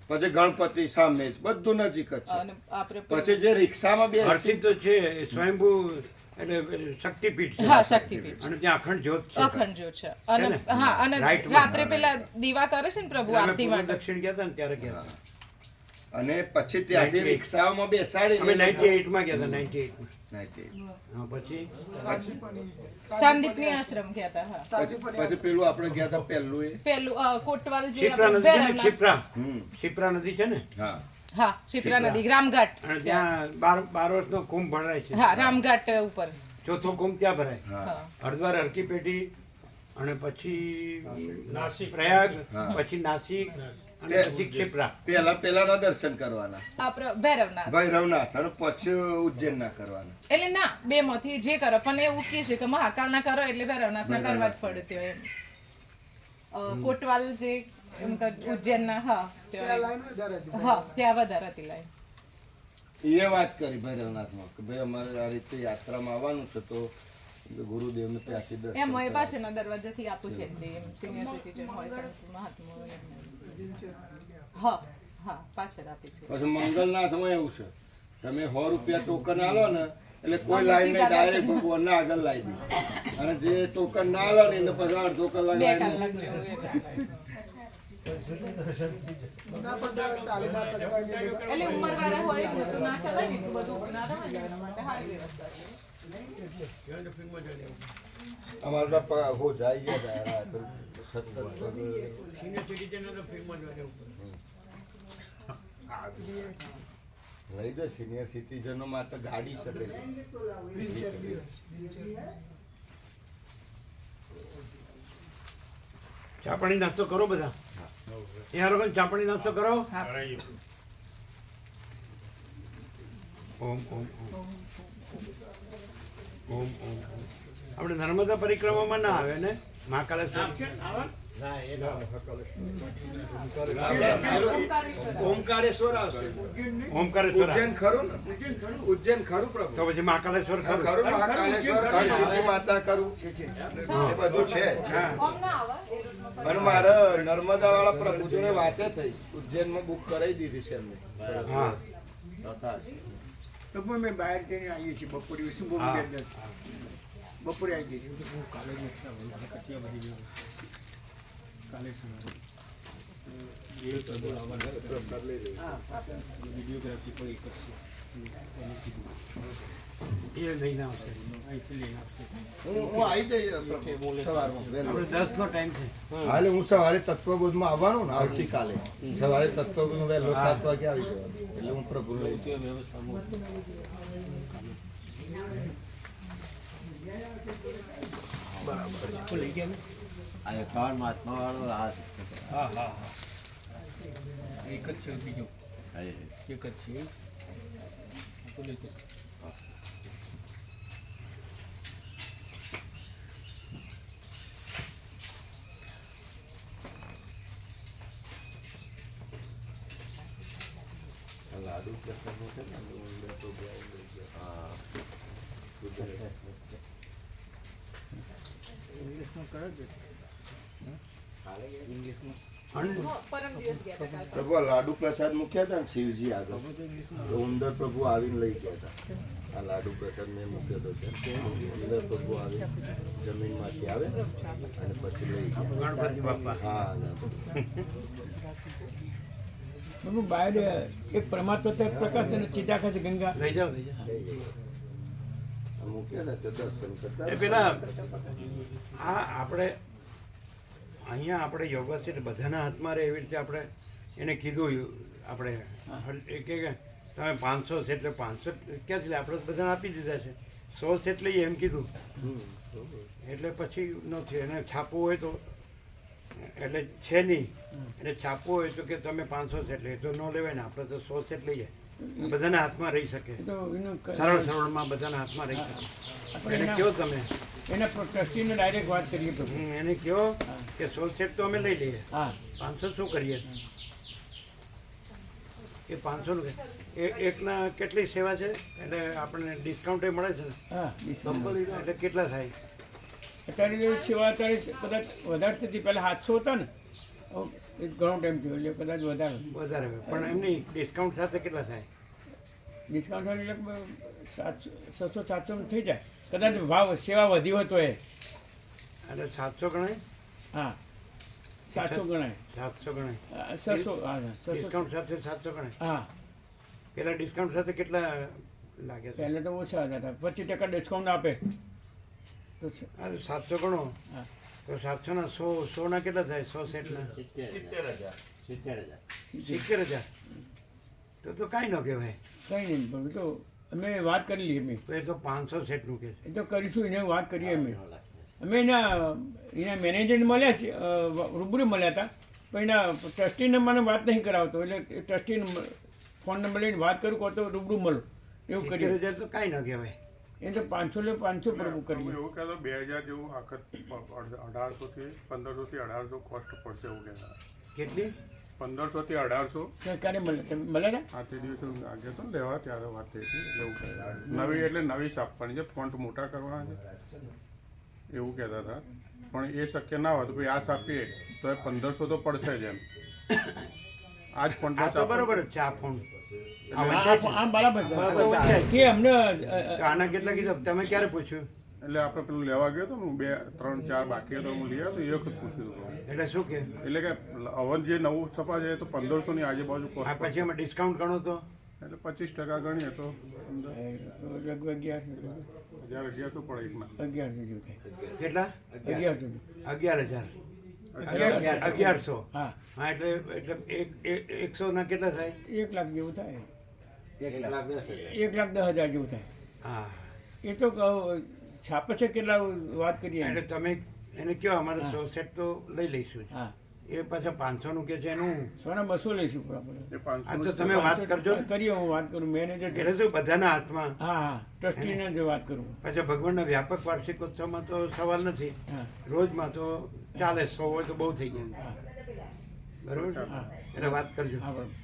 પછી ગણપતિ સામે જ બધું નજીક જ છે. અને આપણે પેલું- પછી જે રિક્ષામાં બેસી હર્ષિત તો છે એ સ્વયંભૂ એટલે શક્તિપીઠ છે. હા શક્તિપીઠ અને ત્યાં અખંડ જ્યોત છે. અખંડ જ્યોત છે અને છે ને? હા અને રાઈટમાં. રાત્રે પેલા દીવા કરે છે ને પ્રભુ અમે આરતીમાં પૂર્વ દક્ષિણ ગયા હતા ને ત્યારે ગયા હતા. અને પછી ત્યાંથી 98. રિક્ષામાં અમે બેસાડીને 98 માં ગયા હતા. 98 માં હા, પછી સાંદીપની આશ્રમ ગયા હતા હા પછી પેલું આપણે ગયા હતા પહેલું એ પેલું કોટવાલ જે શિપ્રા આપણે નદી છે ને, ભૈરવનાથ- શિપ્રા હમ શિપ્રા નદી છે ને, હા હા શિપ્રા નદી રામઘાટ અને ત્યાં 12 વર્ષનો કુંભ ભરાય છે. હા રામઘાટ ઉપર ચોથો કુંભ ત્યાં ભરાય. હા હા હરિદ્વાર હરકી પેટી અને પછી પ્રયાગ, હા. પછી નાસિક અને પછી ક્ષિપ્રા. પેલાના દર્શન કરવાના આપણે ભૈરવનાથ ભૈરવનાથ અને પછી ઉજ્જૈનના કરવાના. એટલે ના બે માંથી જે કરો પણ એવું કહે છે કે મહાકાલ ના કરો એટલે ભૈરવનાથ ના કરવા જ પડે તેઓ એમ કોટવાલ જે એમ કે ઉજ્જૈન ના હા ત્યાં લાઈન વધારે હતી. હા ત્યાં વધારે હતી લાઈન એ વાત કરી ભૈરવનાથમાં કે ભાઈ અમારે આ રીતે યાત્રામાં આવવાનું છે તો ગુરુદેવને ત્યાંથી દર્શન એમ હોય કરવા. પાછળના દરવાજાથી આપું છે એટલે એમ સિનિયર સિટીઝન હોય સંત મહાત્મા હોય એમને. હા હા પાછળ આપી છે પછી મંગલનાથમાં એવું છે તમે 100 રૂપિયા ટોકન આલો ને એટલે કોઈ અમે લાઈન નહીં, સીધા ડાયરેક્ટ દર્શન. ભગવાનને આગળ લાવી દે અને જે ટોકન ના આલો ને એને પછી અડધો કલાક બે લાઈન કલાક જેવું એ. ના પણ ચાલી ના શકતા ને બધા. એટલે ઉંમરવાળા હોય એટલે તો ના ચલાય ને એટલું બધું ઊભું ના રવાય ને એના માટે સારી વ્યવસ્થા છે અમારે તો હો જાય છે દાયરા તો સતત લઈ દે સિનિયર સિટીઝનો માટે ગાડી શકે છે. Wheelchair બી હોય. Wheelchair. ચા પાણી નાસ્તો કરો બધા. યાર લોકો ચા પાણી નાસ્તો કરો. ઓમ ઓમ ઓમ ઓમ ઓમ. આપણે નર્મદા પરિક્રમામાં ના આવે ને મહાકાલેશ્વર? ઓમકારેશ્વર આવશે. ઓમકારેશ્વર આવે. ઉજ્જૈન ખરું ને? ઉજ્જૈન ખરું પ્રભુ. તો પછી મહાકાલેશ્વર હા, ખરું મહાકાલેશ્વર હરસિદ્ધિ માતા ખરું એ બધું છે જ. હા. કોમ ના આવે એ રૂટમાં પણ મારે નર્મદા વાળા પ્રભુ જોડે વાતે થઈ ઉજ્જૈનમાં બુક કરાવી દીધી છે એમને. હા. તો પણ મેં બહાર જઈને આવીએ છીએ બપોરે શું હા. બપોરે આવી જઈએ છીએ કાલે કાલે વિડીયોગ્રાફી પણ એક એ લઈને આવશે. અહીંથી લઈને આવશે હું આવી જઈશ પ્રભુ સવારમાં વહેલો. આપણે 10 નો ટાઈમ છે. હાલે હું સવારે તત્વબોધમાં આવવાનું ને આવતીકાલે સવારે તત્વબોધ વહેલો 7 વાગે આવી જવાનું એટલે હું પ્રભુ લઈ લઈ ગયા આ એકાવન મહાત્મા વાળો આ હા હા હા એક જ છે બીજો હા, એક જ છે તો લેતો લાડુ પ્રસાદ છે ને તો હા ઇંગ્લિશમાં કરે છે ઇંગ્લિશમાં પરમ દિવસ ગયા હતા કાલ. પ્રભુ આ લાડુ પ્રસાદ મૂક્યા હતા ને શિવજી આગળ તો ઉંદર પ્રભુ આવીને લઈ ગયા હતા આ લાડુ પ્રસાદ મેં મૂક્યો હતો ઉંદર પ્રભુ આવી જમીનમાંથી આવે અને પછી લઈ ગયા ગણપતિ બાપા. હા બાબુ બહાર એક પરમાત્મા એક પ્રકાશ અને ચિતાકાશ ગંગા લઈ જાઓ લઈ જાઓ. મૂક્યા ને તો દર્શન કરતા એ પેલા આ આપણે અહીંયા આપણે યોગા છે બધાના હાથમાં રહે એવી રીતે આપણે એને કીધું આપણે એ કે તમે 500 છે એટલે 500 ક્યાં છે આપણે બધાને આપી દીધા છે 100 છે એટલે એમ કીધું એટલે પછી નથી એને છાપવું હોય તો એટલે છે નહીં એટલે છાપવું હોય તો કે તમે 500 છે એટલે એ તો ન લેવાય ને આપણે તો 100 સેટ લઈએ બધાના હાથમાં રહી શકે તો એનું સરળ સરળમાં બધાના હાથમાં રહી શકે એને કહો તમે એના ટ્રસ્ટીને ડાયરેક્ટ વાત કરીએ પ્રભુ એને કહો કે 100 સેટ તો અમે લઈ લઈએ હા 500 શું કરીએ એ 500 નું એ એકના કેટલી સેવા છે એટલે આપણને ડિસ્કાઉન્ટ મળે છે ને હા એટલે કેટલા થાય અત્યારે સેવા અત્યારે કદાચ વધારે થતી પહેલાં 700 હતા ને એક ઘણો ટાઈમ થયો એટલે કદાચ વધારે વધારે પણ એમની ડિસ્કાઉન્ટ સાથે કેટલા થાય ડિસ્કાઉન્ટ એટલે લગભગ 600-700 થઈ જાય કદાચ ભાવ સેવા વધી હોય તો એ એટલે 700 ગણાય હા 700 ગણાય 700 ગણાય 600 હા 600 ડિસ્કાઉન્ટ સાથે 700 ગણાય હા પેલા ડિસ્કાઉન્ટ સાથે કેટલા લાગે છે. પહેલાં તો ઓછા હતા 25% ડિસ્કાઉન્ટ આપે તો છે. હા 700 ગણો હા તો 700 ના 100 ના કેટલા થાય 100 સેટના 70,000. 70,000 તો કાંઈ ન કહેવાય. કંઈ નહીં પણ તો અમે વાત કરી લઈએ અમે તો એ તો 500 સેટનું કે એ તો કરીશું એને વાત કરીએ અમે એના મેનેજરને મળ્યા છે રૂબરૂ મળ્યા હતા પણ એના ટ્રસ્ટીને મને વાત નહીં કરાવતો એટલે ટ્રસ્ટીને ફોન નંબર લઈને વાત કરું કહો તો રૂબરૂ મળો એવું કરીએ 70,000 તો કાંઈ ન કહેવાય. એ તો 500 લે 500 પર કરીએ એવું કહેતો 2000 જેવું આખત 1800 થી 1500 થી 1800 કોસ્ટ પડશે એવું કહેતા કેટલી 1500 થી 1800 ક્યારે મળે તમે મળ્યા હતા આ તે દિવસે આગળ તો લેવા ત્યારે વાત થઈ હતી એટલે એવું કહેતા નવી એટલે નવી છાપવાની છે ફોન્ટ મોટા કરવાના છે એવું કહેતા હતા પણ એ શક્ય ના હોય તો ભાઈ આ છાપીએ તો એ 1500 તો પડશે જ એમ આ જ ફોન્ટ આ તો બરોબર જ છે આ ફોન આમ બરાબર છે કે અમને આના કેટલા કીધું તમે ક્યારે પૂછ્યું એટલે આપણે પેલું લેવા ગયો તો હું 2 3 4 બાકી હતો હું લઈ આવ્યો તો એ વખત પૂછ્યું હતું એટલે શું કે એટલે કે અવન જે નવું છપા છે તો 1500 ની આજુબાજુ આ કોસ્ટ પછી અમે ડિસ્કાઉન્ટ ગણો તો એટલે 25% ગણીએ તો અંદર લગભગ 1100 1100 પડે એકના 1100 જેવું થાય કેટલા 1100 11,000 હા હા એટલે 100 ના કેટલા થાય 1 લાખ જેવું થાય 1,10,000. 1,10,000 જેવું થાય હા એ તો છાપે છે કેટલા વાત કરીએ એટલે તમે એને કહો અમારે 100 સેટ તો લઈ લઈશું જ. હા એ પાછા 500 નું કે છે એનું 100 200 લઈશું આપણે એ 500 આ તો તમે વાત કરજો ને. કરીએ હું વાત કરું મેનેજર એટલે શું બધાના હાથમાં હા હા ટ્રસ્ટીને જ વાત કરું પાછા ભગવાનના વ્યાપક વાર્ષિકોત્સવમાં તો સવાલ નથી હા રોજમાં તો ચાલે 100 હોય તો બહુ થઈ જાય હા બરોબર છે? હા. એટલે વાત કરજો હા બરાબર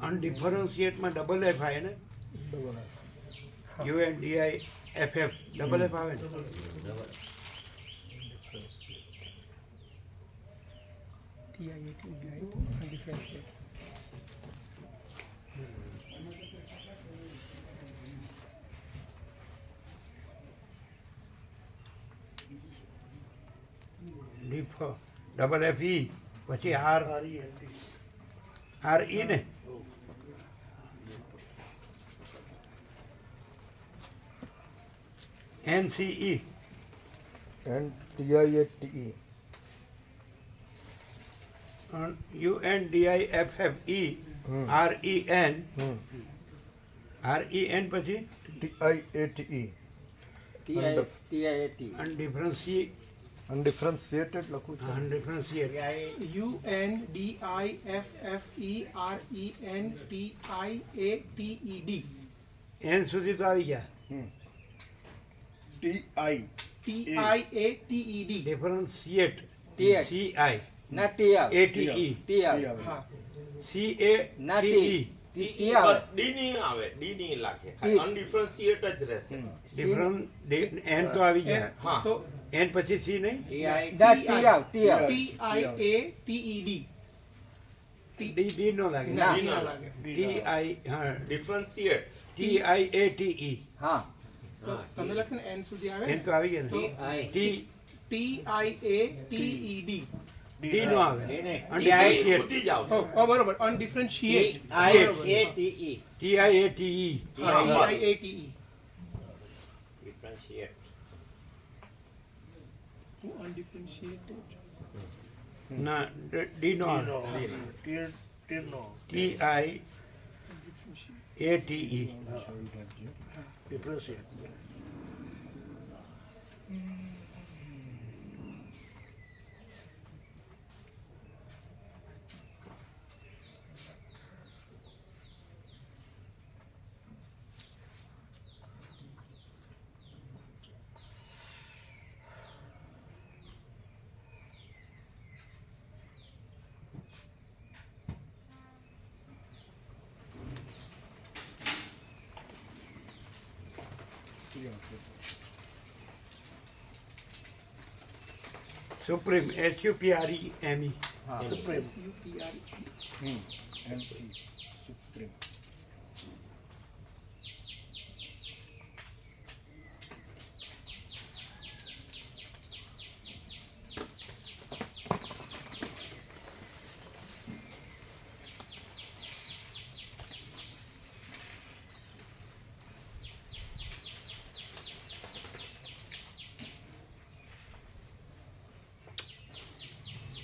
અનડિફરન્શિએટમાં ડબલ એફ આવે ને UNDIFF ડબલ એફ આવે ને TIAT guide undifferentiate. Double F ઈ પછી આર ઈ ને NCE TIATE UNDIFFE REN પછી TIATE અનડિફરન્શિએટ અનડિફરન્શિએટેડ લખું છું અનડિફરન્શિએટ UNDIFFERENTIATED. એન સુધી તો આવી ગયા TIATED. ડિફરન્શિએટ CI ના TR. ATE TR. હા ના CATE T બસ ડી ની આવે ડી ની લાગે અનડિફરન્શિએટ જ રહેશે ડિફરન્ટ એન તો આવી ગયા હા તો એન પછી સી નહીં ના TR. TR. TIATED. ડી નો લાગે ના. ડી ના લાગે. TI હા ડિફરન્શિએટ TIATE હા So, તમે લખો ને N સુધી આવે એન તો આવી ગયા ને ટી TIATED. ડી નો આવે અનડિફરન્શિએટ અનડિફરન્શિએટ બુદ્ધિ જ આવશે Oh, બરોબર undifferentiate. TIATE. TIATE TIATE. Differentiate Undifferentiated. ના ડી નો આવે TIATE supreme SUPREME SUPRE.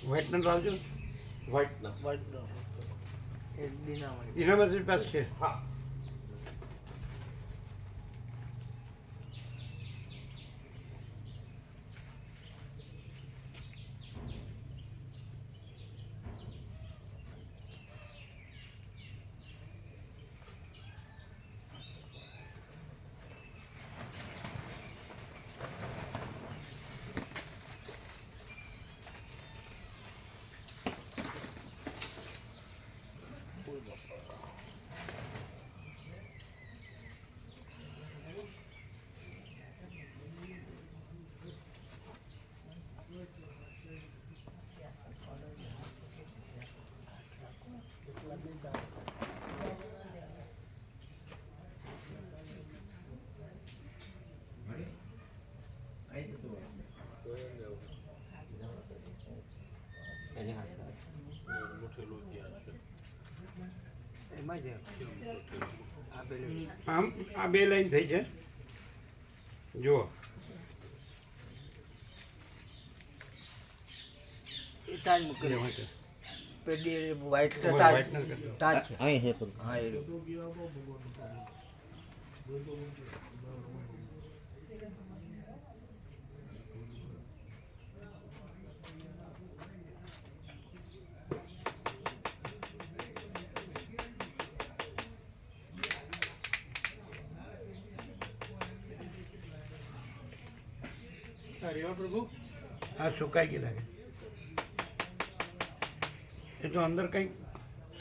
Whitener લાવજો. એ દિનામાં દિનામાંથી પાસે છે. હા એમાં જ આ પેલું આમ આ 2 લાઈન થઈ છે. જુઓ એ તાજ મૂકેલો પેલી વ્હાઈટ વ્હાઇટનર કરી દો. તાજ છે હા એ રહ્યો. રેવા પ્રભુ આ સુકાઈ ગઈ લાગે. એ તો અંદર કંઈક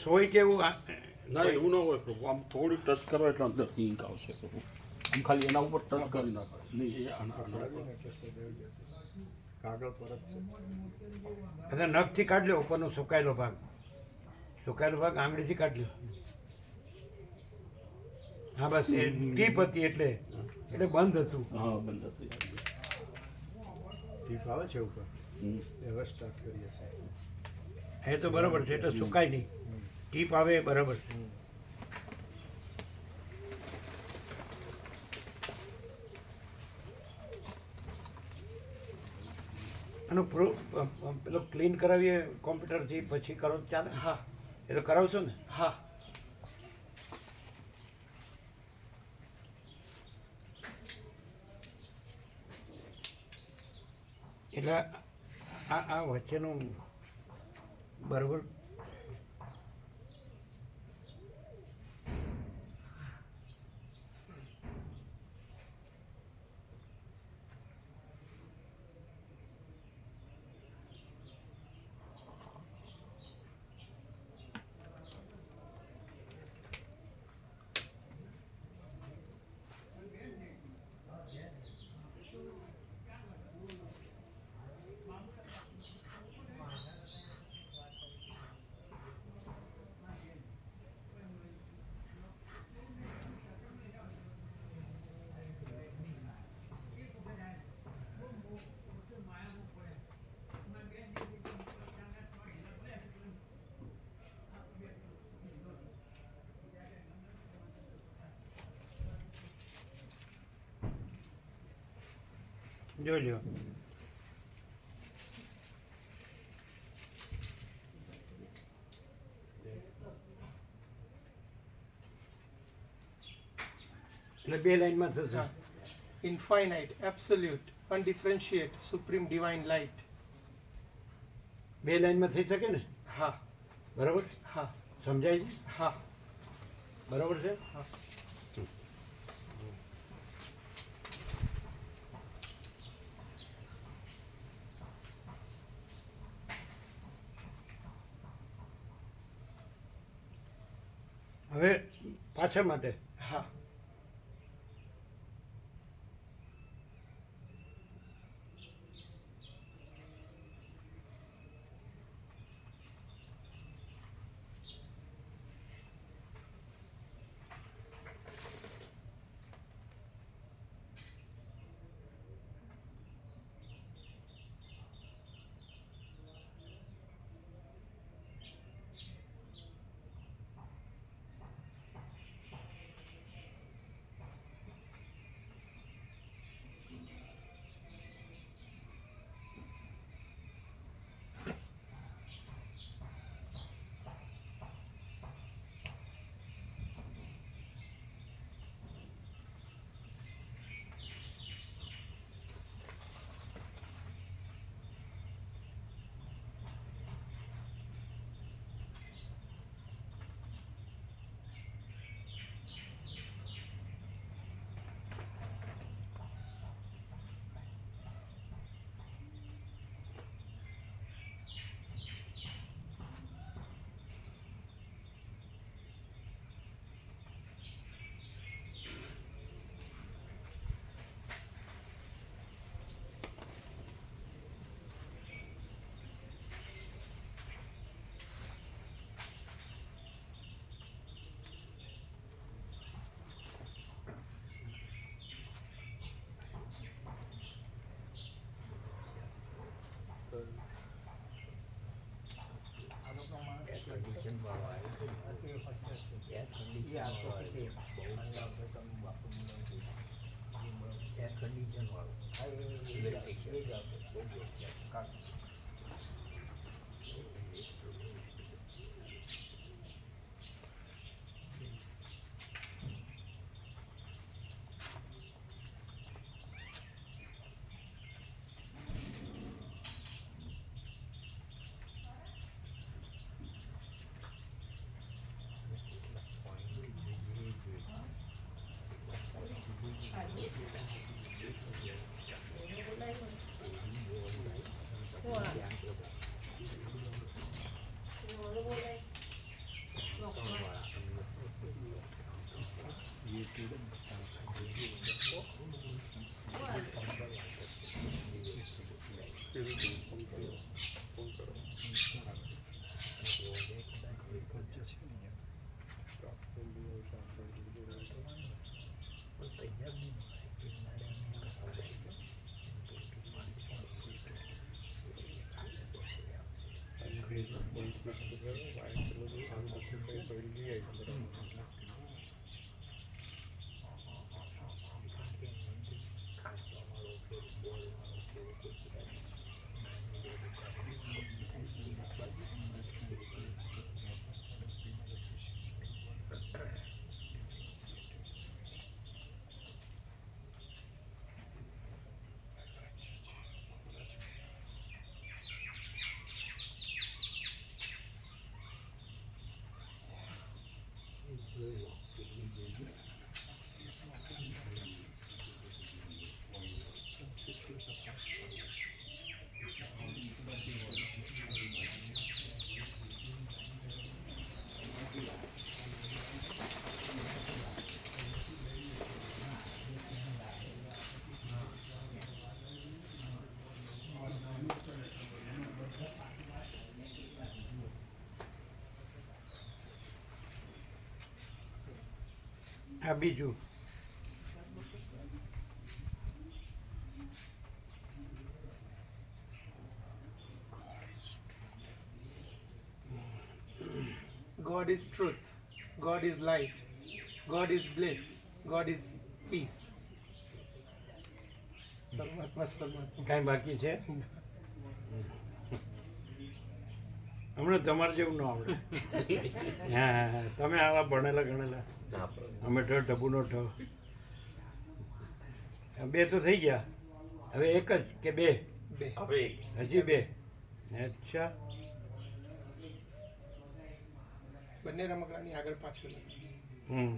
સોય કે એવું ના એવું ન હોય પ્રભુ, આમ થોડી ટચ કરો એટલે અંદરથી ઈંક આવશે પ્રભુ. આમ ખાલી એના ઉપર ટચ કરી નાખો. નહીં એ એટલે નખથી કાઢ લો ઉપરનો સુકાયેલો ભાગ. સુકાયેલો ભાગ આંગળીથી કાઢ લો. હા બસ એ ટીપ હતી એટલે બંધ હતું. હા બંધ થઈ જાય. આવે છે ઉપર હમ. વ્યવસ્થા કરીએ છે. એ તો બરાબર છે, એટલે સુકાય નહીં. ટીપ આવે એ બરાબર છે. આનું પેલો ક્લીન કરાવીએ કોમ્પ્યુટરથી પછી કરો તો ચાલે? હા એ તો કરાવશો ને? હા એટલે આ વચ્ચેનું બરાબર જોઈ લો. એટલે 2 લાઈનમાં થશે. infinite, absolute, undifferentiate, supreme divine light. 2 લાઈનમાં થઈ શકે ને? હા બરાબર હા સમજાય છે? હા બરાબર છે. હા. હવે પાછળ માટે હા જે આપતો હતો તે અને આપણે તમે બાપુનું નામ જોયું. એર કન્ડિશન વાળું. હા, એ જ આવતો. બહુ બેસ્ટ કાઢો. આ બીજું God is truth. God is light. God is bliss. God is peace. પરમાત્મા જ પરમાત્મા. કાંઈ બાકી છે હમણાં તમારે જેવું ન આવડે. હા હા હા તમે આવા ભણેલા ગણેલા, અમે ઢબુનો ઢ. બે તો થઈ ગયા, હવે એક જ કે બે? બે. હજી બે. અચ્છા. બંને રમકડાની આગળ પાછળ. હમ.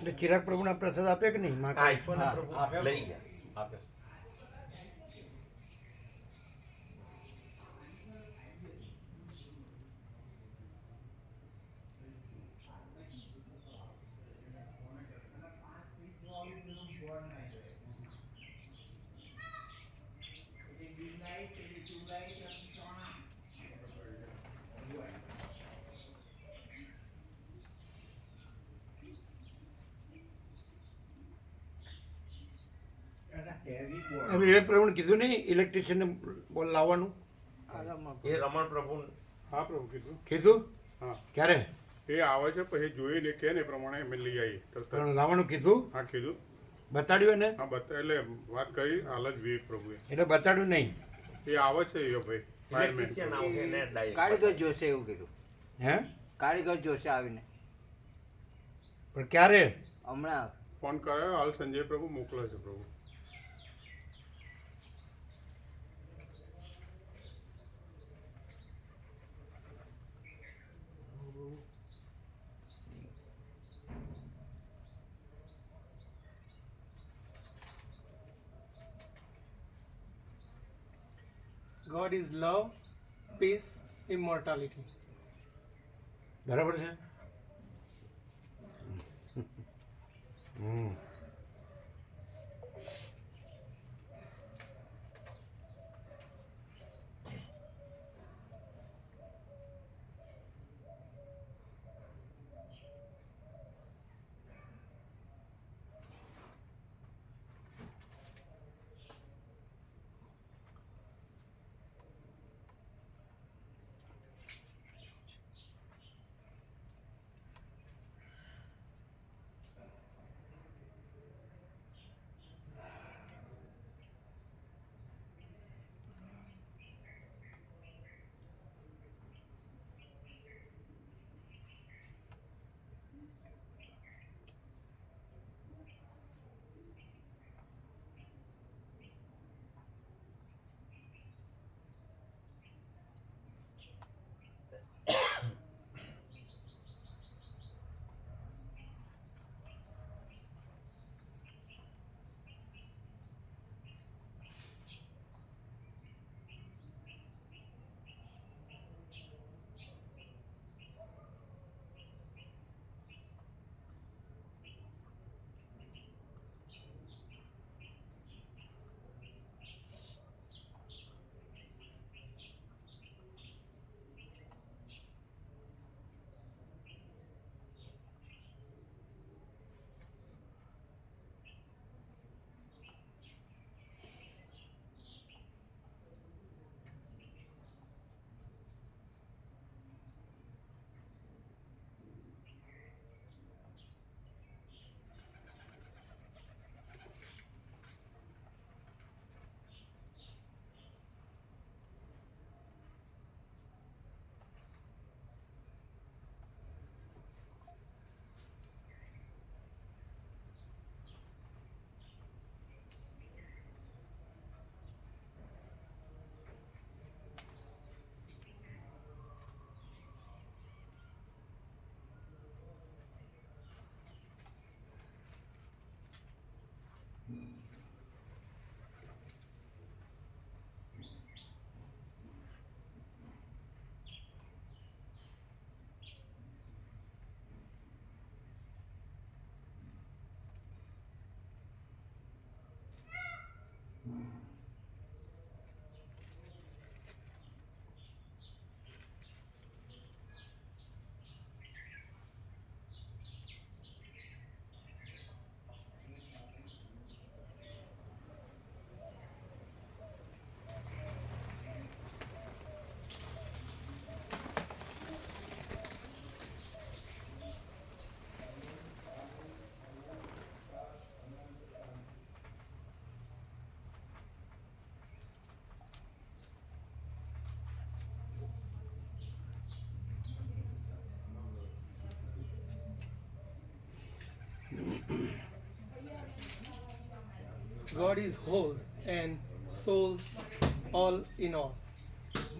એટલે ચિરાગ પ્રભુના પ્રસાદ આપે કે નહીં? લઈ ગયા આપ્યો. વિવેક પ્રભુને કીધું નહીં ઇલેક્ટ્રિશિયનને બોલ લાવવાનું એ રમણ પ્રભુ હા પ્રભુ કીધું કીધું હા ક્યારે એ આવે છે પછી જોઈને કે ને એ પ્રમાણે અમે લઈ આવીએ તરત જ. પણ લાવવાનું કીધું હા કીધું બતાડ્યું એને હા એટલે વાત કરી હાલ જ વિવેક પ્રભુએ એટલે બતાડ્યું નહીં એ આવે છે એ ભાઈ ફાયરમેન ઇલેક્ટ્રિશિયન આવશે ને ડાયરેક્ટ કારીગર જોશે એવું કીધું. હે કારીગર જોશે આવીને પણ ક્યારે હમણાં. ફોન કર્યો હાલ સંજય પ્રભુ મોકલે છે પ્રભુ. God is love, peace, immortality. બરાબર છે હમ God is whole and soul, all in all.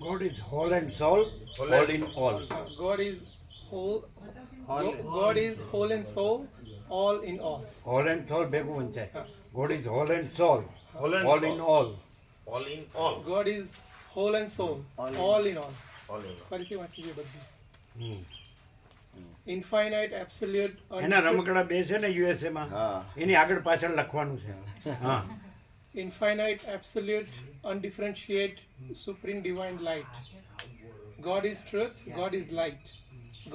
God is whole and soul, all in all. God is whole. God is whole and soul, all in all. Whole and soul ભેગું વંચાય. God is whole and soul, Whole and all soul. in all. all in all God is whole and soul, all in all. all in all ફરીથી વાંચીએ બધું. હમ. Infinite, absolute, એના રમકડા બે છે ને યુએસએ માં હા એની આગળ પાછળ લખવાનું છે હા infinite, absolute, undifferentiate, supreme divine light. God is truth, God is light.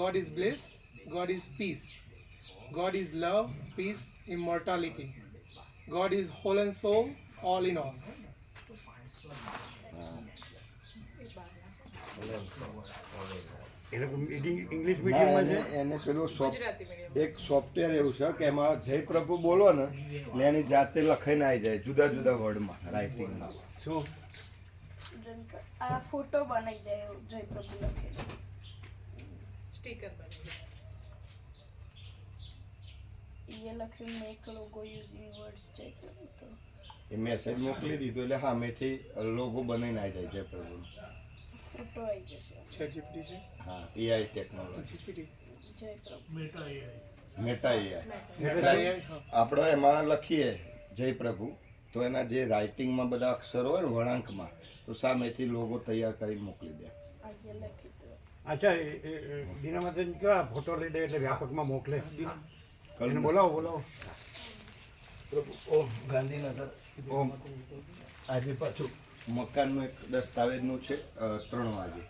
God is bliss, God is peace. God is love, peace, immortality. God is whole and soul, all in all. એ લોકો English ના, મીડિયમમાં છે. એને પેલું Gujarati medium. એક software એવું છે કે એમાં જય પ્રભુ બોલો ને એટલે એની જાતે લખાઈને આવી જાય જુદા જુદા વર્ડમાં રાઇટિંગમાં. શું આ ફોટો બનાવી દે જય પ્રભુ લખેલું. સ્ટીકર બની એ લખ્યું મેક લોગો યુઝિંગ વર્ડ્સ જય પ્રભુ. તો એ મેસેજ મોકલી દીધો એટલે સામેથી લોગો બનાવીને આવી જાય જય પ્રભુનો. ફોટો આવી જશે ChatGPT છે. હા, એઆઈ ટેકનોલોજી, GPT. જય પ્રભુ. Meta AI. એટલે આપણે એમાં લખીએ જય પ્રભુ તો એના જે રાઇટિંગમાં બધા અક્ષરો હોય ને વળાંકમાં તો સામેથી લોગો તૈયાર કરીને મોકલી દે. અહીંયા લખી દો. અચ્છા દીનામાતા કેવા ફોટો લઈ દે એટલે વ્યાપકમાં મોકલે. એને બોલાવો. પ્રભુ ઓમ ગાંધીનગર ઓમ આજે પાછું મકાનનું એક દસ્તાવેજનું છે 3 વાગે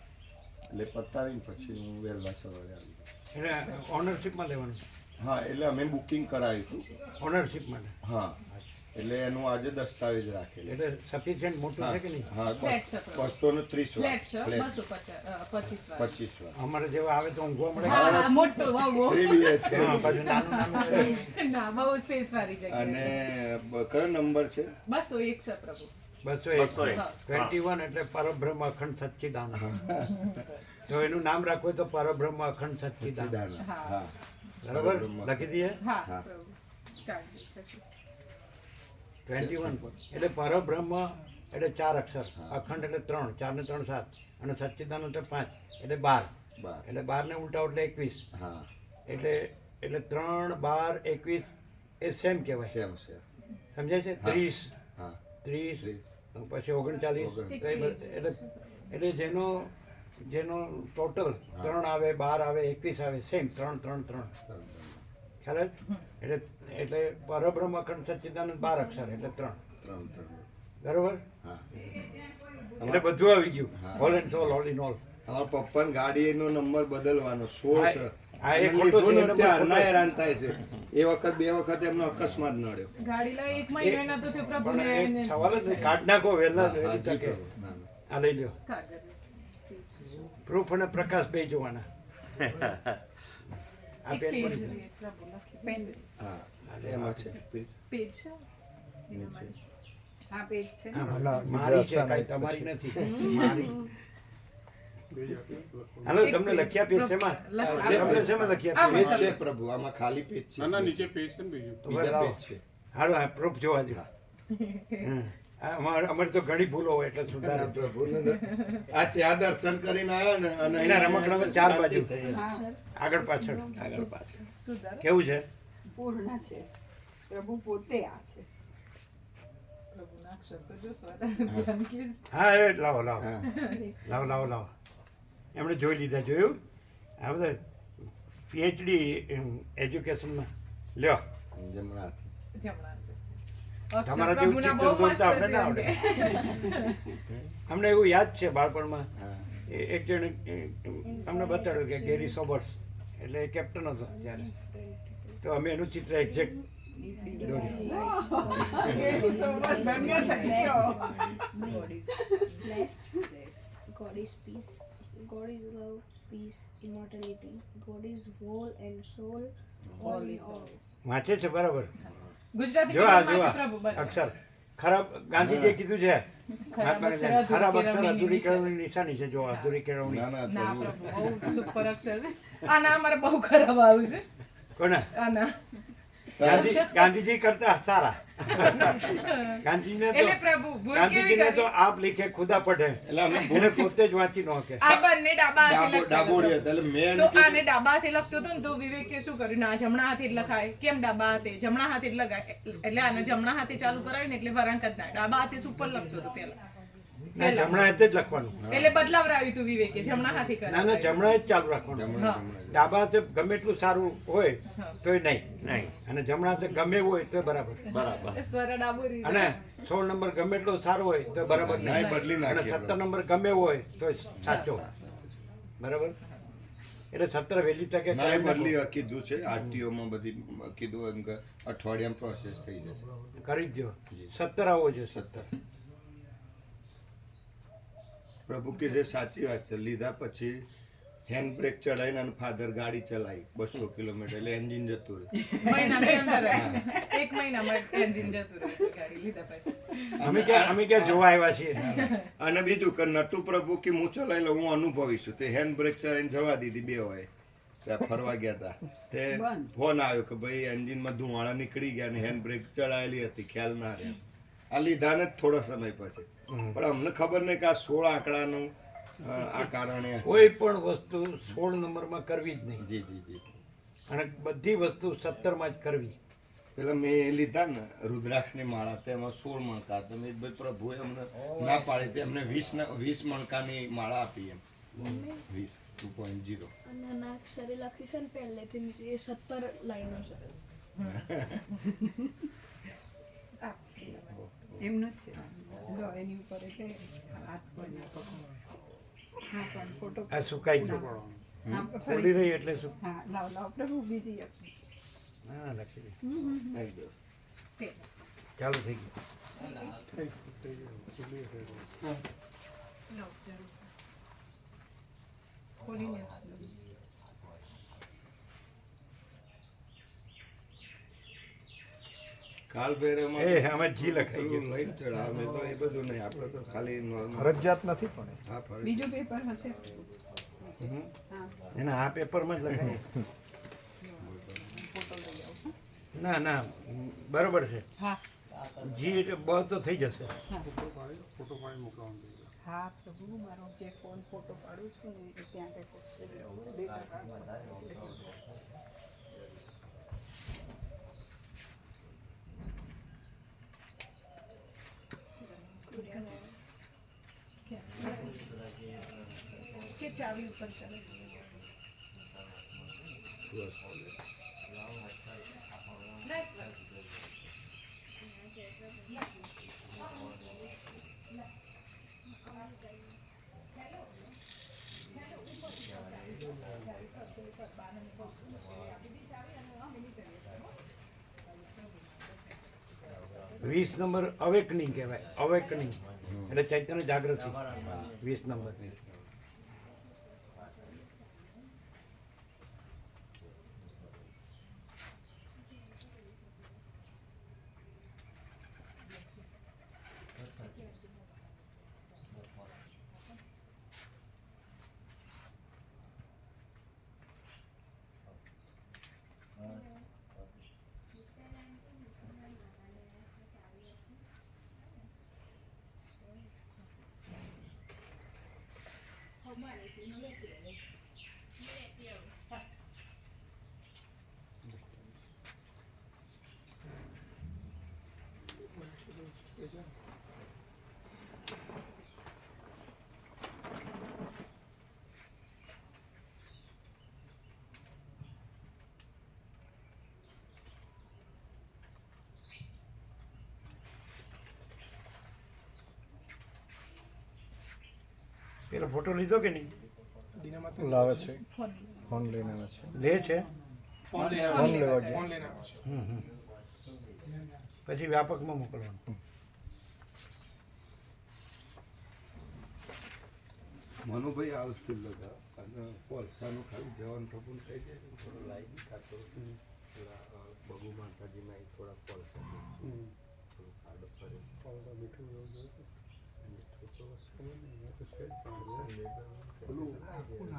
એટલે પતાવીને પછી હું વહેલા સવારે આવી. એટલે ઓનરશિપમાં લેવાનું. હા, એટલે અમે બુકિંગ કરાવ્યું હતું. ઓનરશિપમાં હા, એટલે એનું આજે દસ્તાવેજ રાખેલું. એટલે સફિશિયન્ટ મોટું છે કે નહીં? હા, Flat છે પ્રભુ. 230 ફ્લેટ છે ફ્લેટ 225 વાર 25 વાર. અમારે જેવા આવે તો ઊંઘવા મળે. હા મોટું બહુ 3 BHK. હા, પાછું નાનું ના બહુ સ્પેસ વાળી જગ્યા. અને કયો નંબર છે? 201 છે પ્રભુ. 201. હા. 21 એટલે પરબ્રહ્મ અખંડ સચ્ચિદાનંદ. તો એનું નામ રાખવું હોય તો પરબ્રહ્મ અખંડ સચ્ચિદાનંદ. સિદ્ધાર્થ. હા. હા, બરાબર લખી દઈએ. હા હા. પ્રભુ. કાઢી પછી. 21 એટલે પરબ્રહ્મ એટલે 4 અક્ષર, અખંડ એટલે 3, 4 ને 3 7 અને સચ્ચિદાનંદ એટલે 5 એટલે 12. 12. એટલે 12 ને ઉલટાવો એટલે 21. હા, એટલે 3 12 21 એ સેમ કહેવાય. સેમ છે. સમજાય છે? 30 હા, 30 પછી 39 એટલે જેનો ટોટલ 3 આવે 12 આવે 21 આવે સેમ 3 3 3 ખ્યાલ આવે? એટલે પરબ્રહ્મ અખંડ સચ્ચિદાનંદ 12 અક્ષર એટલે 3. 3. બરોબર? હા. એટલે બધું આવી ગયું. હા. All and soul all in all. અમારા પપ્પાની ગાડીનો નંબર બદલવાનો 16 છે. હા, એ એમને ખોટો છે, લીધો એ ને નંબર ત્યાં ખોટો. ના હેરાન થાય છે. એ વખત 2 વખત એમનો અકસ્માત નડ્યો. ગાડી લઈ 1 મહિનો એના તો થયો પ્રભુને પણ એને એક સવાલ જ નહીં. કાઢ નાખો વહેલા હા, વહેલી જી તકે. પ્રભુ. ના, ના. આ લઈ લ્યો. કાગળ. પ્રૂફ અને પ્રકાશ બે જોવાના. આ એક પેન પેજ પડી. પ્રભુ લખી પેન હા, એમાં છે. પેજ છે આ પેજ છે. હા, મારી છે કાંઈ તમારી નથી. મારી. હાલો તમને લખી આપીએ શેમાં? તમને શેમાં લખી આપીએ? પેજ છે પ્રભુ, આમાં ખાલી પેજ છે. ના નીચે પેજ છે ને બીજું. તો બીજા લાવો. પેજ છે. હાલો આ પ્રૂફ જોવા દો. અમારે તો ઘણી ભૂલો હોય એટલે આ સુધારે. પ્રભુને આ ત્યાં દર્શન કરીને આવ્યા ને અને એના રમકડામાં 4 બાજુ. થઈ. આગળ પાછળ. સુધાર કેવું છે? પૂર્ણ છે. પ્રભુ પોતે આ છે. પ્રભુના અક્ષર તો જો સ્વરા હા એ લાવો લાવો હા. લાવો એમણે જોઈ લીધા. જોયું? આ બધા PhD એજ્યુકેશનમાં લ્યો. જમણા હાથે. જમણા તમારા જેવું ચિત્ર દોરતા આપણે ના આવડે. અમને એવું યાદ છે બાળપણમાં હા. એક જણ અમને બતાડ્યું કે ગેરી સોબર્સ એટલે એ કેપ્ટન હતો ત્યારે. તો અમે એનું ચિત્ર એક્ઝેક્ટ દોર્યું. God is peace. God is love, peace, immortality. God is whole and soul, all in all. વાંચે છે બરાબર. ગુજરાતી જોવા મીડિયમમાં છે પ્રભુ બરાબર. અક્ષર ખરાબ ગાંધીજીએ કીધું છે ખરાબ અક્ષર ખરાબ અધૂરી અક્ષર અધૂરી કેળવણીની કેળવણી નિશાની છે. જો અધૂરી કેળવણી. ના ના ના પ્રભુ. પ્રભુ બહુ સુપર અક્ષર છે. આના અમારે બહુ ખરાબ આવ્યું છે. કોને? આના ગાંધીજી કરતા સારા. ગાંધીજીને તો એટલે પ્રભુ ભૂલ કેવી ગાંધીજીને તો કરી આપ લીખે ખુદા પઢે એટલે અમે એને પોતે જ વાંચી ન શકે. આ બંને ડાબા હાથે ડાબોડી લખતો હતા. એટલે મેં તો આને ડાબા હાથે લખતો હતો ને તો વિવેકે શું કર્યું ના જમણા હાથે જ લખાય. કેમ ડાબા હાથે? જમણા હાથે જ લખાય. એટલે આને જમણા હાથે ચાલુ કરાય ને એટલે વરાંક જ ના. ડાબા હાથે સુપર લખતો હતો પેલા. ના જમણા હાથે જ લખવાનું. એટલે બદલાવરાવ્યું હતું વિવેકે જમણા હાથે ના ના કરાય. જમણા જ ચાલુ રાખવાનું. હા. ડાબા હાથે ગમે એટલું સારું હોય હા. તોય નહીં. અને જમણા હાથે ગમે એવું હોય તો બરાબર. સ્વર ડાબોરી અને 16 નંબર ગમે એટલો સારો હોય તો બરાબર ના, એ નહીં. બદલી અને નાખીએ 17 નંબર ગમે એવો હોય તો સાચો. બરાબર? એટલે 17 વહેલી તકે ના એ કરાવી નાખો. બદલી કીધું છે આરટીઓમાં બધી કીધું એમ કે અઠવાડિયામાં પ્રોસેસ થઈ જશે. કરી જ દો. 17 આવવો જોઈએ 17. પ્રભુ કે જે સાચી વાત છે. લીધા પછી હેન્ડ બ્રેક ચડાવીને અને ફાધર ગાડી ચલાવી 200 કિલોમીટર એટલે એન્જિન જતું રહ્યું. મહિનાની અંદર જ. એક મહિનામાં એન્જિન જતું રહ્યું ગાડી લીધા પછી. અમે ક્યાં જોવા આવ્યા છીએ. અને બીજું કે નટુ પ્રભુ કે હું ચલાવી લઉં, હું અનુભવી છું. તે હેન્ડ બ્રેક ચલાવીને જવા દીધી બે હોય ત્યાં ફરવા ગયા હતા. તે ફોન આવ્યો કે ભાઈ એન્જિનમાં ધુમાડા નીકળી ગયા અને હેન્ડ બ્રેક ચડાયેલી હતી, ખ્યાલ ના રહ્યા. આ લીધા ને થોડો સમય પછી, પણ અમને ખબર નહીં કે આ 16 આંકડાનું આ કારણે હશે. કોઈ પણ વસ્તુ 16 નંબરમાં કરવી જ નહીં. જી જી જી. અને બધી વસ્તુ 17માં જ કરવી. પેલા મેં લીધા ને રુદ્રાક્ષની માળા તેમાં 16 મણકા હતા. મેં ભાઈ પ્રભુએ અમને ના પાડી તે અમને 20 મણકાની માળા આપી એમ. 20 2.0 અને આના અક્ષરે લખ્યું છે ને પહેલેથી નીચે એ 17 લાઈનો છે. એમનું જ છે. લો એની ઉપર એટલે હાથ પણ નાખો. હા પણ ફોટો આ સુકાઈ ગયું. થોડી રહી એટલે શું. હા લાવ પ્રભુ બીજી આપો. હા લખી દે. નાખી દો. ચાલુ થઈ ગયું. ખોલીને કાલ ભૈરવમાં એ અમે જી લખાઈ ગયું. લઈને ચડાવે. મેં તો એ બધું નહીં, આપણે તો ખાલી normal. ફરજિયાત નથી પણ હા, ફરજિયાત. બીજું પેપર હશે. એના આ પેપરમાં જ લખાય. ના ના બરોબર છે. હા જી એટલે બ તો થઈ જશે. ફોટો પાડી મોકલવાનું. હા પ્રભુ મારો જે ફોન ફોટો પાડું છું ને એ ત્યાં કે ચાવી ઉપર ચાલે. વીસ નંબર અવેકનિંગ કહેવાય. અવેકનિંગ એટલે ચૈતન્ય જાગૃતિ. 20 નંબર. પેલો ફોટો લીધો કે નહીં? લાવે છે ફોન લઈને આવે છે. લે છે. ફોન ફોન લેવા ગયા. ફોન લઈને આવે છે. પછી વ્યાપકમાં મોકલવાનું. મનુભાઈ આવશે લગા અને કોલસાનું ખાલી જવાનું ટપું થઈ જાય ને થોડો લાગી ખાતો બગુ માતાજીના થોડા કોલસા થોડું સાડો ફરે મીઠું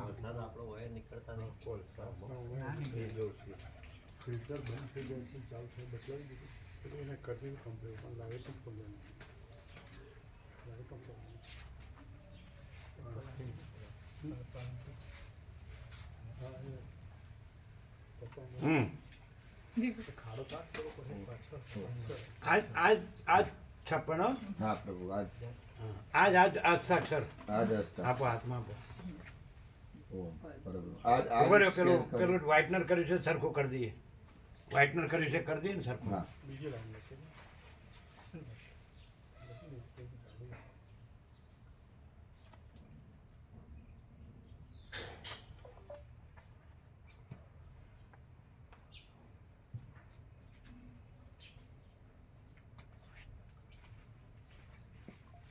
વરસાદ આપણો વાયર નીકળતા નહીં. ફિલ્ટર બંધ થઈ જાય છે ચાલુ થઈ બદલાવી દીધું એટલે એને કરી કમ્પ્લેટ પણ લાગે તો પ્રોબ્લેમ લાગે તો આજ છપ્પન. હા પ્રભુ આજ આજ સાક્ષર આજ આપો હાથમાં આપો. બરોબર પેલું વ્હાઇટનર કર્યું છે સરખું કરી દઈએ. વ્હાઇટનર કર્યું છે કરી દઈએ ને સરખું. હા બીજી લાઈન છે.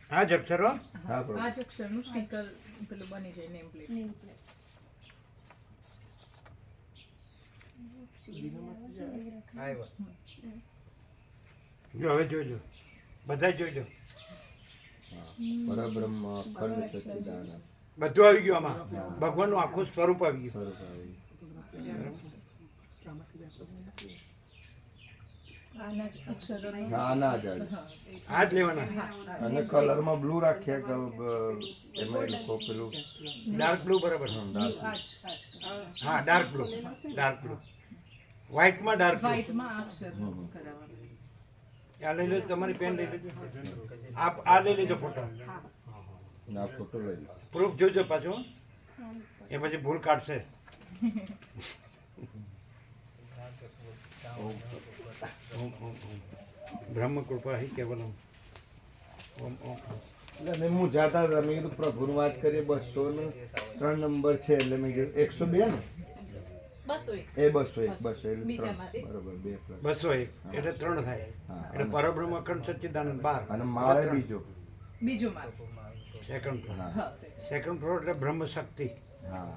આ જ અક્ષરો હા પ્રભુ આ જ અક્ષરનું સ્ટીકર પેલું બની જાય નેમ પ્લેટ. Name plate. જો હવે જોજો બધા જોજો પરબ્રહ્મ અખંડ સચ્ચિદાનંદ બધું આવી ગયું આમાં ભગવાનનું આખું સ્વરૂપ આવી ગયું સ્વરૂપ આવી. આના જ અક્ષરોનું હા, આના જ આવે. હા, એ આ જ લેવાના અને કલરમાં બ્લુ રાખ્યા કે એમાં એ લોકો પેલું ડાર્ક બ્લુ બરાબર આ જ હા ડાર્ક બ્લુ વ્હાઇટમાં ડાર્ક બ્લુ વ્હાઇટમાં આ અક્ષર કરાવવાનું. આ લઈ લેજો તમારી પેન લઈ લેજો આ લઈ લેજો ફોટો ના ફોટો લઈ લો. પ્રૂફ જોજો પાછો એ પછી ભૂલ કાઢશે ઓમ ઓમ ઓમ બ્રહ્મ કૃપા હિ કેવલમ ઓમ ઓમ એટલે અમે હું જાતા હતા મેં કીધું પ્રભુની વાત કરીએ 203 નંબર છે એટલે મેં કીધું 102 ને બસ હોય. એ 201 એટલે બીજામાંથી. બરોબર 2 પ્લસ 201 એટલે 3 થાય હા, એટલે પરબ્રહ્મ અખંડ સચ્ચિદાનંદ 12 અને માળે બીજો બીજું માળ. સેકન્ડ ફ્લોર હા હા, સેકન્ડ ફ્લોર એટલે બ્રહ્મ શક્તિ હા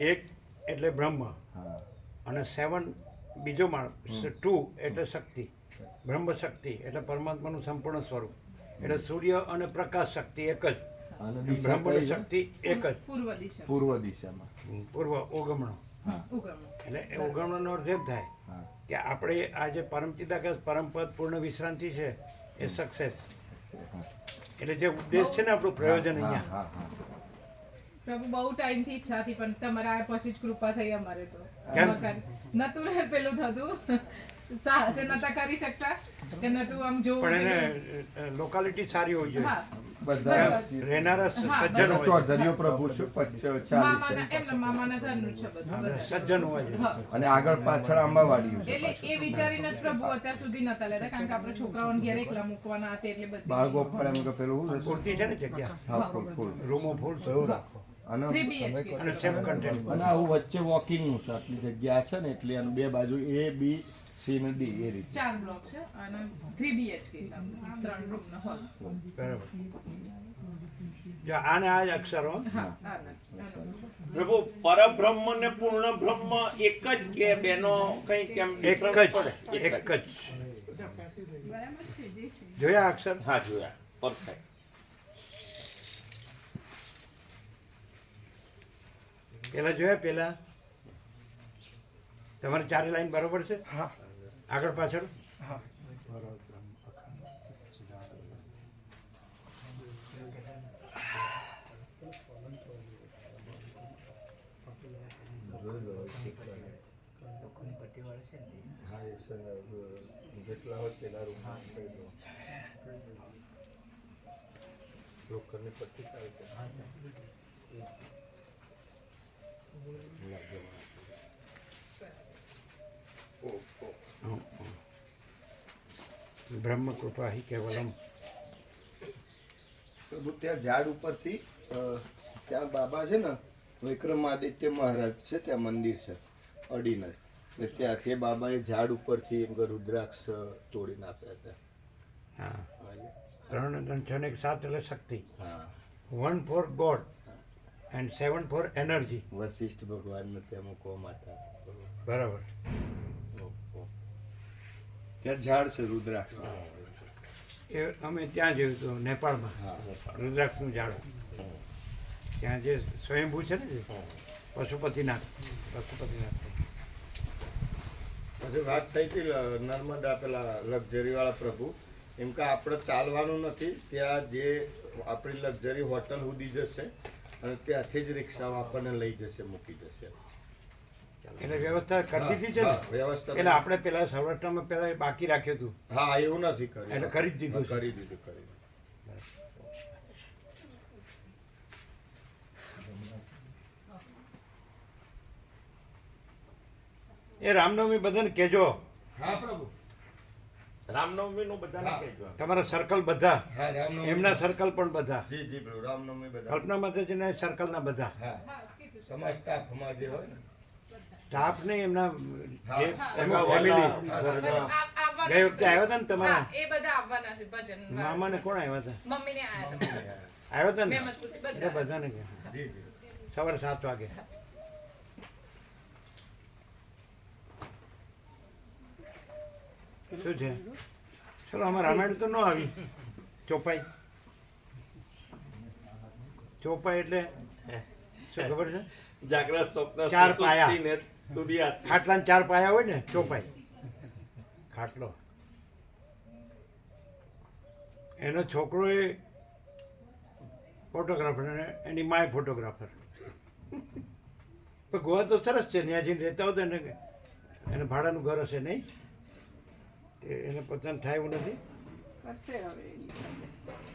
એક એટલે બ્રહ્મ હા અને 7 બીજો માળ 2 એટલે શક્તિ બ્રહ્મ શક્તિ એટલે પરમાત્માનું સંપૂર્ણ સ્વરૂપ એટલે સૂર્ય અને પ્રકાશ શક્તિ એક જ અને દિશા બ્રહ્મ કઈ છે? શક્તિ એક જ પૂર્વ દિશા. પૂર્વ દિશામાં પૂર્વ ઓગમણો ઉગમણું. એટલે એ ઓગમણોનો અર્થ એમ થાય હા કે આપણે આ જે પરમચિદાકાશ પરમપદ પૂર્ણ વિશ્રાંતિ છે એ સક્સેસ એટલે જે ઉદ્દેશ છે ને આપણું પ્રયોજન હા અહીંયા હા હા પ્રભુ બહુ ટાઈમથી ઈચ્છા હતી પણ તમારા આ પછી જ કૃપા થઈ અમારે તો. કેમ? નતું ને પેલું થતું સાહસે નતા કરી શકતા કે નતું આમ જોવું પણ પેલું. એને લોકાલિટી સારી હોવી જોઈએ હા, બધા રહેનારા હા, સજ્જન હોય ચૌધરીઓ પ્રભુ છે 40 મામાના એમના મામાના ઘરનું છે બધું બધા. સજ્જન હોય છે હા. અને આગળ પાછળ આંબાવાડીઓ છે એટલે એ વિચારીને જ પ્રભુ અત્યાર સુધી નતા લેતા કારણ કે આપણે છોકરાઓને ઘેર એકલા મૂકવાના હતા એટલે બધી બાળગોપાળ એમ કે પેલું શું છે? પૂરતી છે ને જગ્યા હા ફૂલ રૂમો ફૂલ અને 3 BHK. અને સેફ કન્ટેન્ટ અને આવું વચ્ચે વોકિંગનું છે આટલી જગ્યા છે ને એટલે આનું બે બાજુ A B C ને D એ રીતે 4 બ્લોક છે અને 3 BHK છે 3 રૂમ નો હોલ. બરાબર જો આને આ જ અક્ષરો હા, આના જ. પ્રભુ પરબ્રહ્મ ને પૂર્ણ બ્રહ્મ એક જ કે બેનો કઈ કેમ એક difference જ પડે? એક જ જોયા અક્ષર હા જોયા પરફેક્ટ. પેલા જોયા પેલા તમારે ચારે લાઈન બરોબર છે હા આગળ પાછળ હા લોકોની પટ્ટીવાળા છે ને તે. હા એ સર જેટલા હોય તેના રૂમમાં કહી દો લોકરની પટ્ટી ચાલશે બ્રહ્મ કૃપા હિ કેવલમ પ્રભુ ત્યાં ઝાડ ઉપરથી ત્યાં બાબા છે ને વિક્રમાદિત્ય મહારાજ છે ત્યાં મંદિર છે અડીને એટલે ત્યાંથી બાબાએ ઝાડ ઉપરથી એમ કે રુદ્રાક્ષ તોડીને આપ્યા હતા હા 3 અને 6 ને 7 એટલે શક્તિ હા 1 for god and 7 for energy Vashishtha ભગવાનને ત્યાં મૂકવા માટે બરાબર ત્યાં ઝાડ છે રુદ્રાક્ષ એ અમે ત્યાં જોયું હતું નેપાળમાં હા રુદ્રાક્ષનું ઝાડ ત્યાં જે સ્વયંભૂ છે ને જે પશુપતિનાથ પછી વાત થઈ હતી નર્મદા પેલા લક્ઝરીવાળા પ્રભુ એમ કે આપણે ચાલવાનું નથી ત્યાં જે આપણી લક્ઝરી હોટલ સુધી જશે અને ત્યાંથી જ રિક્ષાઓ આપણને લઈ જશે મૂકી જશે એટલે વ્યવસ્થા કરી દીધી છે ને હા, વ્યવસ્થા એટલે આપણે પેલા સૌરાષ્ટ્રમાં પેલા બાકી રાખ્યું હતું હા એવું નથી કર્યું એટલે કરી જ દીધું છે. કરી દીધું કરી દીધું એ રામનવમી બધાને કહેજો હા પ્રભુ રામનવમી નું બધાને હા. કહેજો. તમારા સર્કલ બધા હા રામનવમી એમના સર્કલ પણ બધા જી જી પ્રભુ રામનવમી બધા કલ્પના માતાજીના સર્કલના બધા હા તમારા સ્ટાફમાં જે હોય ને સ્ટાફને એમના જે- એમનું હા. ફેમિલી આવવાના ગઈ વખતે આવ્યા હતા ને તમારા હા, એ બધા આવવાના છે ભજન મામાને કોણ આવ્યા હતા મમ્મીને આયા હતા આવ્યા હતા ને મહેમદપુર એટલે બધા બધાને ગયા સવારે 7 વાગે શું છે ચલો આમાં રામાયણ તો ન આવી ચોપાઈ એટલે શું ખબર છે જાગ્રત સ્વપ્ન ચાર પાયા. સુષુપ્તિ ને તુર્યાત. ખાટલાના 4 પાયા હોય ને ચોપાઈ ખાટલો એનો છોકરો એ ફોટોગ્રાફર અને એની માય ફોટોગ્રાફર પણ ગોવા તો સરસ છે ત્યાં જઈને રહેતા હોતા ને એને ભાડાનું ઘર હશે નહીં તે એને પોતાને થાય એવું નથી કરશે હવે એની પાસે.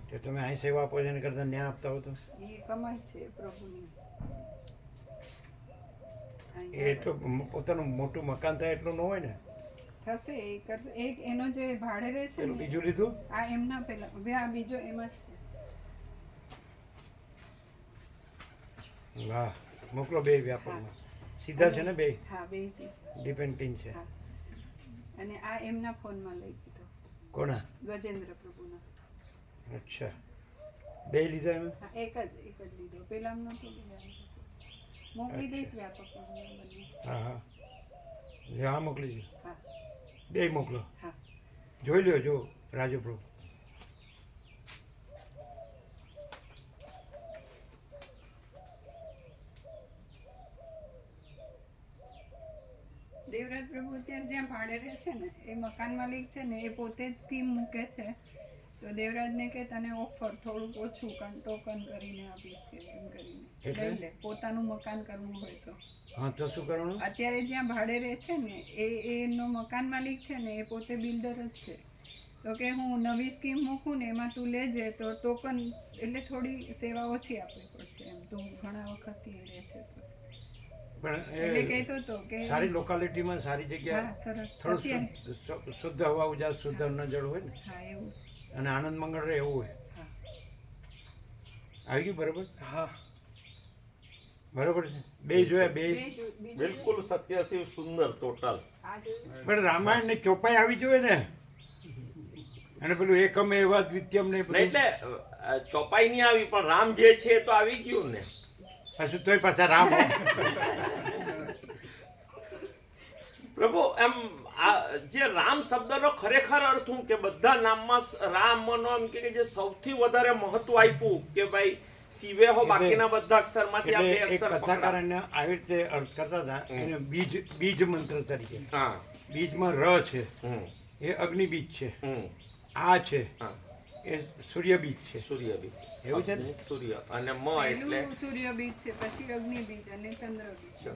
કે તમે અહીં સેવા આપો છો એને કરતાં ન્યાય આપતા હો તો એ કમાય છે પ્રભુની. એ તો પોતાનું મોટું મકાન થાય એટલું ન હોય ને થશે એ કરશે. એક એનો જે ભાડે રહે છે પેલું ને બીજું લીધું આ એમના પેલા હવે આ બીજો એમાં જ છે. વાહ મોકલો બે વ્યાપારમાં સીધા છે ને બે હા બેસી ડિપેન્ડિંગ છે હા. અને આ એમના ફોનમાં લઈ દીધો કોના ગજેન્દ્ર પ્રભુના. અચ્છા બે લીધા એમ હા એક જ લીધો પેલામાં નહોતો લીધો. મોકલી દઈશ વ્યાપકમાં બંને. હા હા હા મોકલી દો હા બે મોકલો હા જોઈ લ્યો જો રાજુ પ્રભુ દેવરાજ પ્રભુ અત્યારે જ્યાં ભાડે રહે છે ને એ મકાન માલિક છે ને એ પોતે જ સ્કીમ મૂકે છે. તો દેવરાજને કે તને ઓફર થોડુંક ઓછું ટોકન કરીને આપીશ કે એમ કરીને એટલે? લઈ લે પોતાનું મકાન કરવું હોય તો. હા તો શું કરવાનું અત્યારે જ્યાં ભાડે રહે છે ને એનો મકાન માલિક છે ને એ પોતે બિલ્ડર જ છે. તો કે હું નવી સ્કીમ મૂકું ને એમાં તું લેજે તો ટોકન એટલે થોડી સેવા ઓછી આપવી પડશે એમ તું ઘણા વખતથી રહે છે તો. પણ એટલે એ કહેતો હતો કે સારી લોકાલિટીમાં સારી હા જગ્યા સરસ થોડું અત્યારે શુદ્ધ હવા ઉજાસ શુદ્ધ અન્ન જળ હોય ને હા એવું અને આનંદ મંગળ રહે એવું હોય હા આવી ગયું બરાબર હા બરાબર છે બે જોયા બે બીજું બિલકુલ સત્ય શિવ સુંદર ટોટલ. આ જોયું પણ રામાયણ ને ચોપાઈ આવી જોઈએ ને અને પેલું એકમ એવા દ્વિત્યમ ને ને બધું એટલે ચોપાઈ નહીં આવી પણ રામ જે છે એ તો આવી ગયું ને. પાછું તોય પાછા રામ હોય. પ્રભુ એમ આ જે રામ શબ્દનો ખરેખર અર્થ શું કે બધા નામમાં રામનો એમ કે જે સૌથી વધારે મહત્વ આપ્યું કે ભાઈ શિવે હો બાકીના બધા અક્ષરમાંથી આ બે એટલે એક અક્ષર કથાકાર પકડા. એને આવી રીતે અર્થ કરતા હતા એને બીજ મંત્ર તરીકે હા બીજમાં ર છે હમ એ અગ્નિ બીજ છે હમ આ છે હા એ સૂર્ય બીજ છે સૂર્ય બીજ એવું છે ને? અગ્નિ, સૂર્ય અને મ એટલે પહેલું સૂર્ય બીજ છે પછી અગ્નિ બીજ અને ચંદ્ર બીજ છે.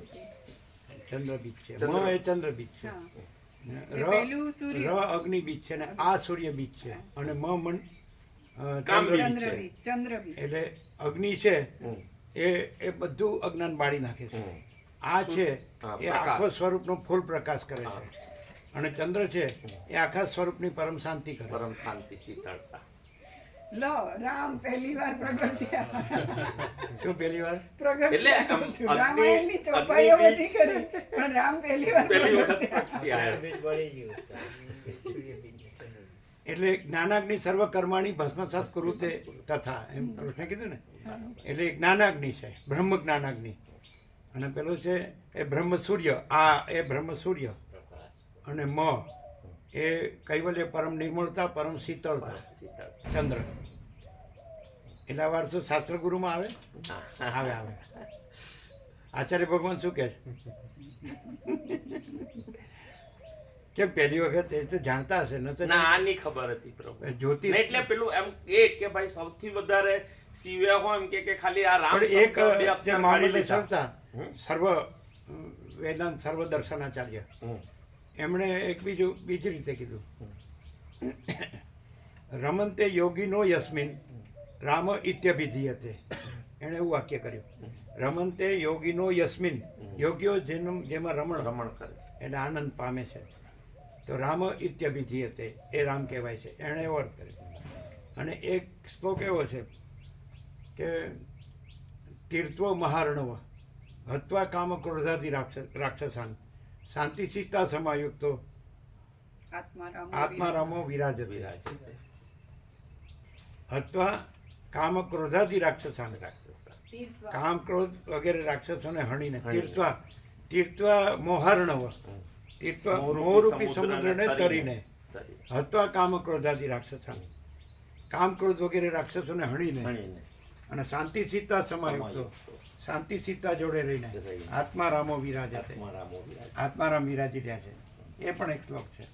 ચંદ્ર બીજ છે ચંદ્ર. મ એ ચંદ્ર બીજ છે હા ને એ પહેલું સૂર્ય. ર અગ્નિ બીજ છે ને આ સૂર્ય બીજ છે અને મ મન કામ ચંદ્ર બીજ બીજ ચંદ્ર છે બીજ ચંદ્ર બીજ એટલે અગ્નિ છે હમ, એ બધું અજ્ઞાન બાળી નાખે છે હમ. આ છે હા, એ પ્રકાશ. આખો સ્વરૂપનો ફૂલ પ્રકાશ કરે છે અને ચંદ્ર છે એ આખા સ્વરૂપની પરમ શાંતિ કરે પરમ શાંતિ શીતળતા. લો રામ પહેલી વાર પ્રગટ થયા. શું પહેલી વાર પ્રગટ એટલે આમ થયા. અગ્નિ- રામાયણની ચોપાઈઓ અગ્નિ બધી બીજ કરી પણ રામ પહેલી વાર પહેલી પ્રગટ વખત થયા. પ્રગટી આવ્યા. બીજ વળી ગયું સૂર્ય બીજ એટલે જ્ઞાનાગ્નિ સર્વ કર્માણી ભસ્મસાત કરું તે તથા એમ કૃષ્ણે કીધું ને એટલે એ જ્ઞાનાગ્નિ છે બ્રહ્મ જ્ઞાનાગ્નિ અને પેલું છે એ બ્રહ્મ સૂર્ય આ એ બ્રહ્મ સૂર્ય અને મ એ કૈવલ્ય પરમ નિર્મળતા પરમ શીતળતા શીતળ. ચંદ્ર એટલા વાર તો શાસ્ત્ર ગુરુમાં આવે આવે આવે આચાર્ય ભગવાન શું કહે છે કેમ પહેલી વખત એ તો જાણતા હશે ન તો ના આની ખબર હતી પ્રભુ. જ્યોતિષ ને એટલે પેલું એમ કે ભાઈ સૌથી વધારે શિવે હોય એમ કે ખાલી આ રામ પણ એક શબ્દ બે જે અક્ષર મહામંડળ કાઢી લીધા. સંસ્થા સર્વ વેદાંત સર્વ દર્શનાચાર્ય હમ. એમણે એક બીજી રીતે કીધું રમંતે યોગીનો યસ્મિન રામ ઇત્યભિધીયતે એણે એવું વાક્ય કર્યું રમંતે યોગીનો યસ્મિન યોગીઓ જેમાં રમણ કરે. એટલે આનંદ પામે છે તો રામ ઇત્યભિધીયતે એ રામ કહેવાય છે એણે એવો અર્થ કર્યો અને એક શ્લોક એવો છે કે તીર્થો મહાર્ણવ હત્વા કામ ક્રોધાદિ રાક્ષસાન શાંતિ સીતા સમાયુક્તો આત્મારામો વિરાજતે. હત્વા કામ ક્રોધાદિ રાક્ષસાન કામ ક્રોધ વગેરે રાક્ષસોને હણીને તીર્થવા મોહાર્ણવ તીર્થવા મોહરૂપી સમુદ્રને તરીને હત્વા કામ ક્રોધાદિ રાક્ષસાન કામ ક્રોધ વગેરે રાક્ષસોને હણીને અને શાંતિ સીતા સમાયુક્તો શાંતિ સીતા જોડે રહીને આત્મારામો વિરાજતે આત્મારામ વિરાજી રહ્યા છે. એ પણ એક શ્લોક છે.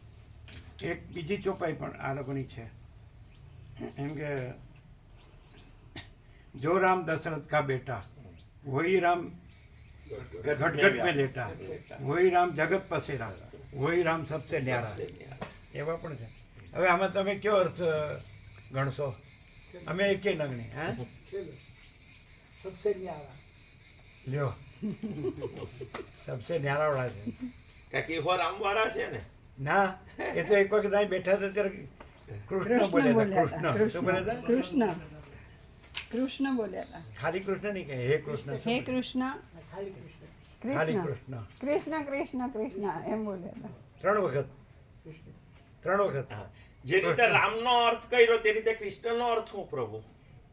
એક બીજી ચોપાઈ પણ આ લોકોની છે એમ કે જો રામ દશરથ કા બેટા વહી રામ ઘટઘટ में लेटा वही राम जगत पसेरा वही राम सबसे न्यारा. એવા પણ છે. હવે આમાં તમે કયો અર્થ ગણશો? અમે એકે નગણી હે सबसे न्यारा લ્યો સબસે ન્યારાવાળા છે. કારણ કે એવો રામવાળા છે ને. ના એ તો એક વખત અહીં બેઠા હતા ત્યારે કૃષ્ણ બોલ્યા હતા. કૃષ્ણ શું બોલ્યા હતા? કૃષ્ણ બોલ્યા હતા. ખાલી કૃષ્ણ નહીં કહે હે કૃષ્ણ. હે કૃષ્ણ खाली कृष्ण ખાલી કૃષ્ણ કૃષ્ણ કૃષ્ણ કૃષ્ણ એમ બોલ્યા હતા. 3 વખત 3 વખત. જે રીતે રામનો અર્થ કર્યો તે રીતે કૃષ્ણનો અર્થ શું પ્રભુ?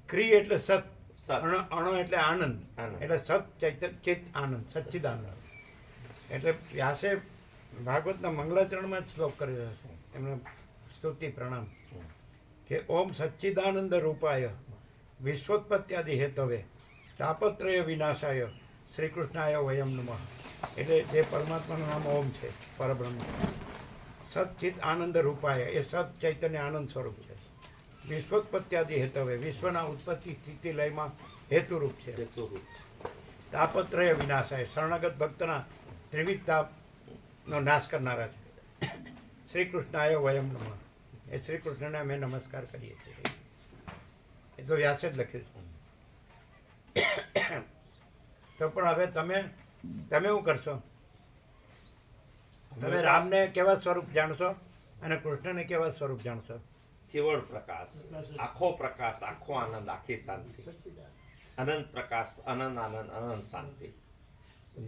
ક્રી એટલે સત સત. અણ એટલે આનંદ આનંદ. એટલે સત ચૈતન્ય ચિત આનંદ સચ્ચિદાનંદ. એટલે વ્યાસે ભાગવતના મંગલાચરણમાં જ શ્લોક કર્યો છે એમને સ્તુતિ પ્રણામ કે ઓમ સચ્ચિદાનંદ રૂપાય વિશ્વોત્પત્યાદિ હેતવે તાપત્રય વિનાશાય શ્રી કૃષ્ણાય વયમ નમઃ. એટલે જે પરમાત્માનું નામ ઓમ છે પરબ્રહ્મ. સચ્ચિત આનંદ રૂપાય એ સત ચૈતન્ય આનંદ સ્વરૂપ છે. વિશ્વોત્પત્યાદિ હેતવે વિશ્વના ઉત્પત્તિ સ્થિતિ લયમાં હેતુરૂપ છે. તાપત્રય વિનાશાય શરણાગત ભક્તના ત્રિવિધ તાપનો નાશ કરનારા છે. શ્રી કૃષ્ણાય વયમ નમઃ. એ શ્રી કૃષ્ણને અમે નમસ્કાર કરીએ છીએ. એ તો વ્યાસે જ લખ્યું છે. તો પણ હવે તમે શું કરશો? તમે રામને કેવા સ્વરૂપ જાણશો અને કૃષ્ણને કેવા સ્વરૂપ જાણશો? કેવળ પ્રકાશ, આખો આનંદ, આખી શાંતિ, અનંત પ્રકાશ, અનંત આનંદ, અનંત શાંતિ.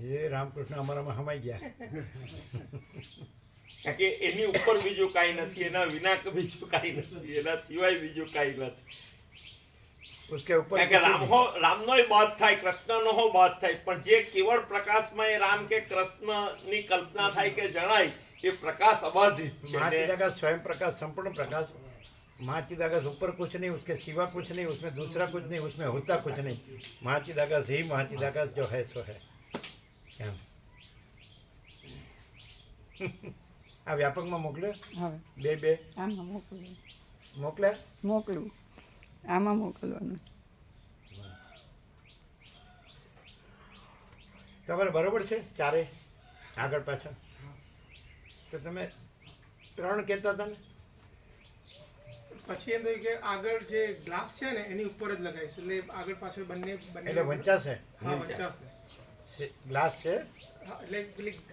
જે રામકૃષ્ણ અમારામાં હમાઈ ગયા. કારણ કે એની ઉપર બીજું કાંઈ નથી, એના વિના બીજું કાંઈ નથી, એના સિવાય બીજું કાંઈ નથી. उसके ऊपर કારણ કે રામનોય બાદ થાય, કૃષ્ણનો બાદ થાય, પણ જે કેવળ પ્રકાશમાં એ રામ કે કૃષ્ણની કલ્પના થાય કે જણાય એ પ્રકાશ અબાધિત છે. महाचिदाकाश स्वयं प्रकाश, संपूर्ण प्रकाश. महाचिदाकाश ऊपर कुछ नहीं, उसके सिवा कुछ नहीं, उसमें दूसरा कुछ नहीं, उसमें होता कुछ नहीं. महाचिदाकाश ही महाचिदाकाश जो है सो है. એમ આ વ્યાપકમાં મોકલ્યો હવે બે આમાં મોકલું મોકલ્યા. મોકલું આમાં મોકલવાનું. તમારે બરોબર છે ચારે આગળ પાછળ? તો તમે 3 કહેતા હતા ને? પછી એમ થયું કે આગળ જે ગ્લાસ છે ને એની ઉપર જ લગાવીશું એટલે આગળ પાછળ બંને એટલે વંચાશે. હા વંચાશે. ગ્લાસ છે હા એટલે પેલી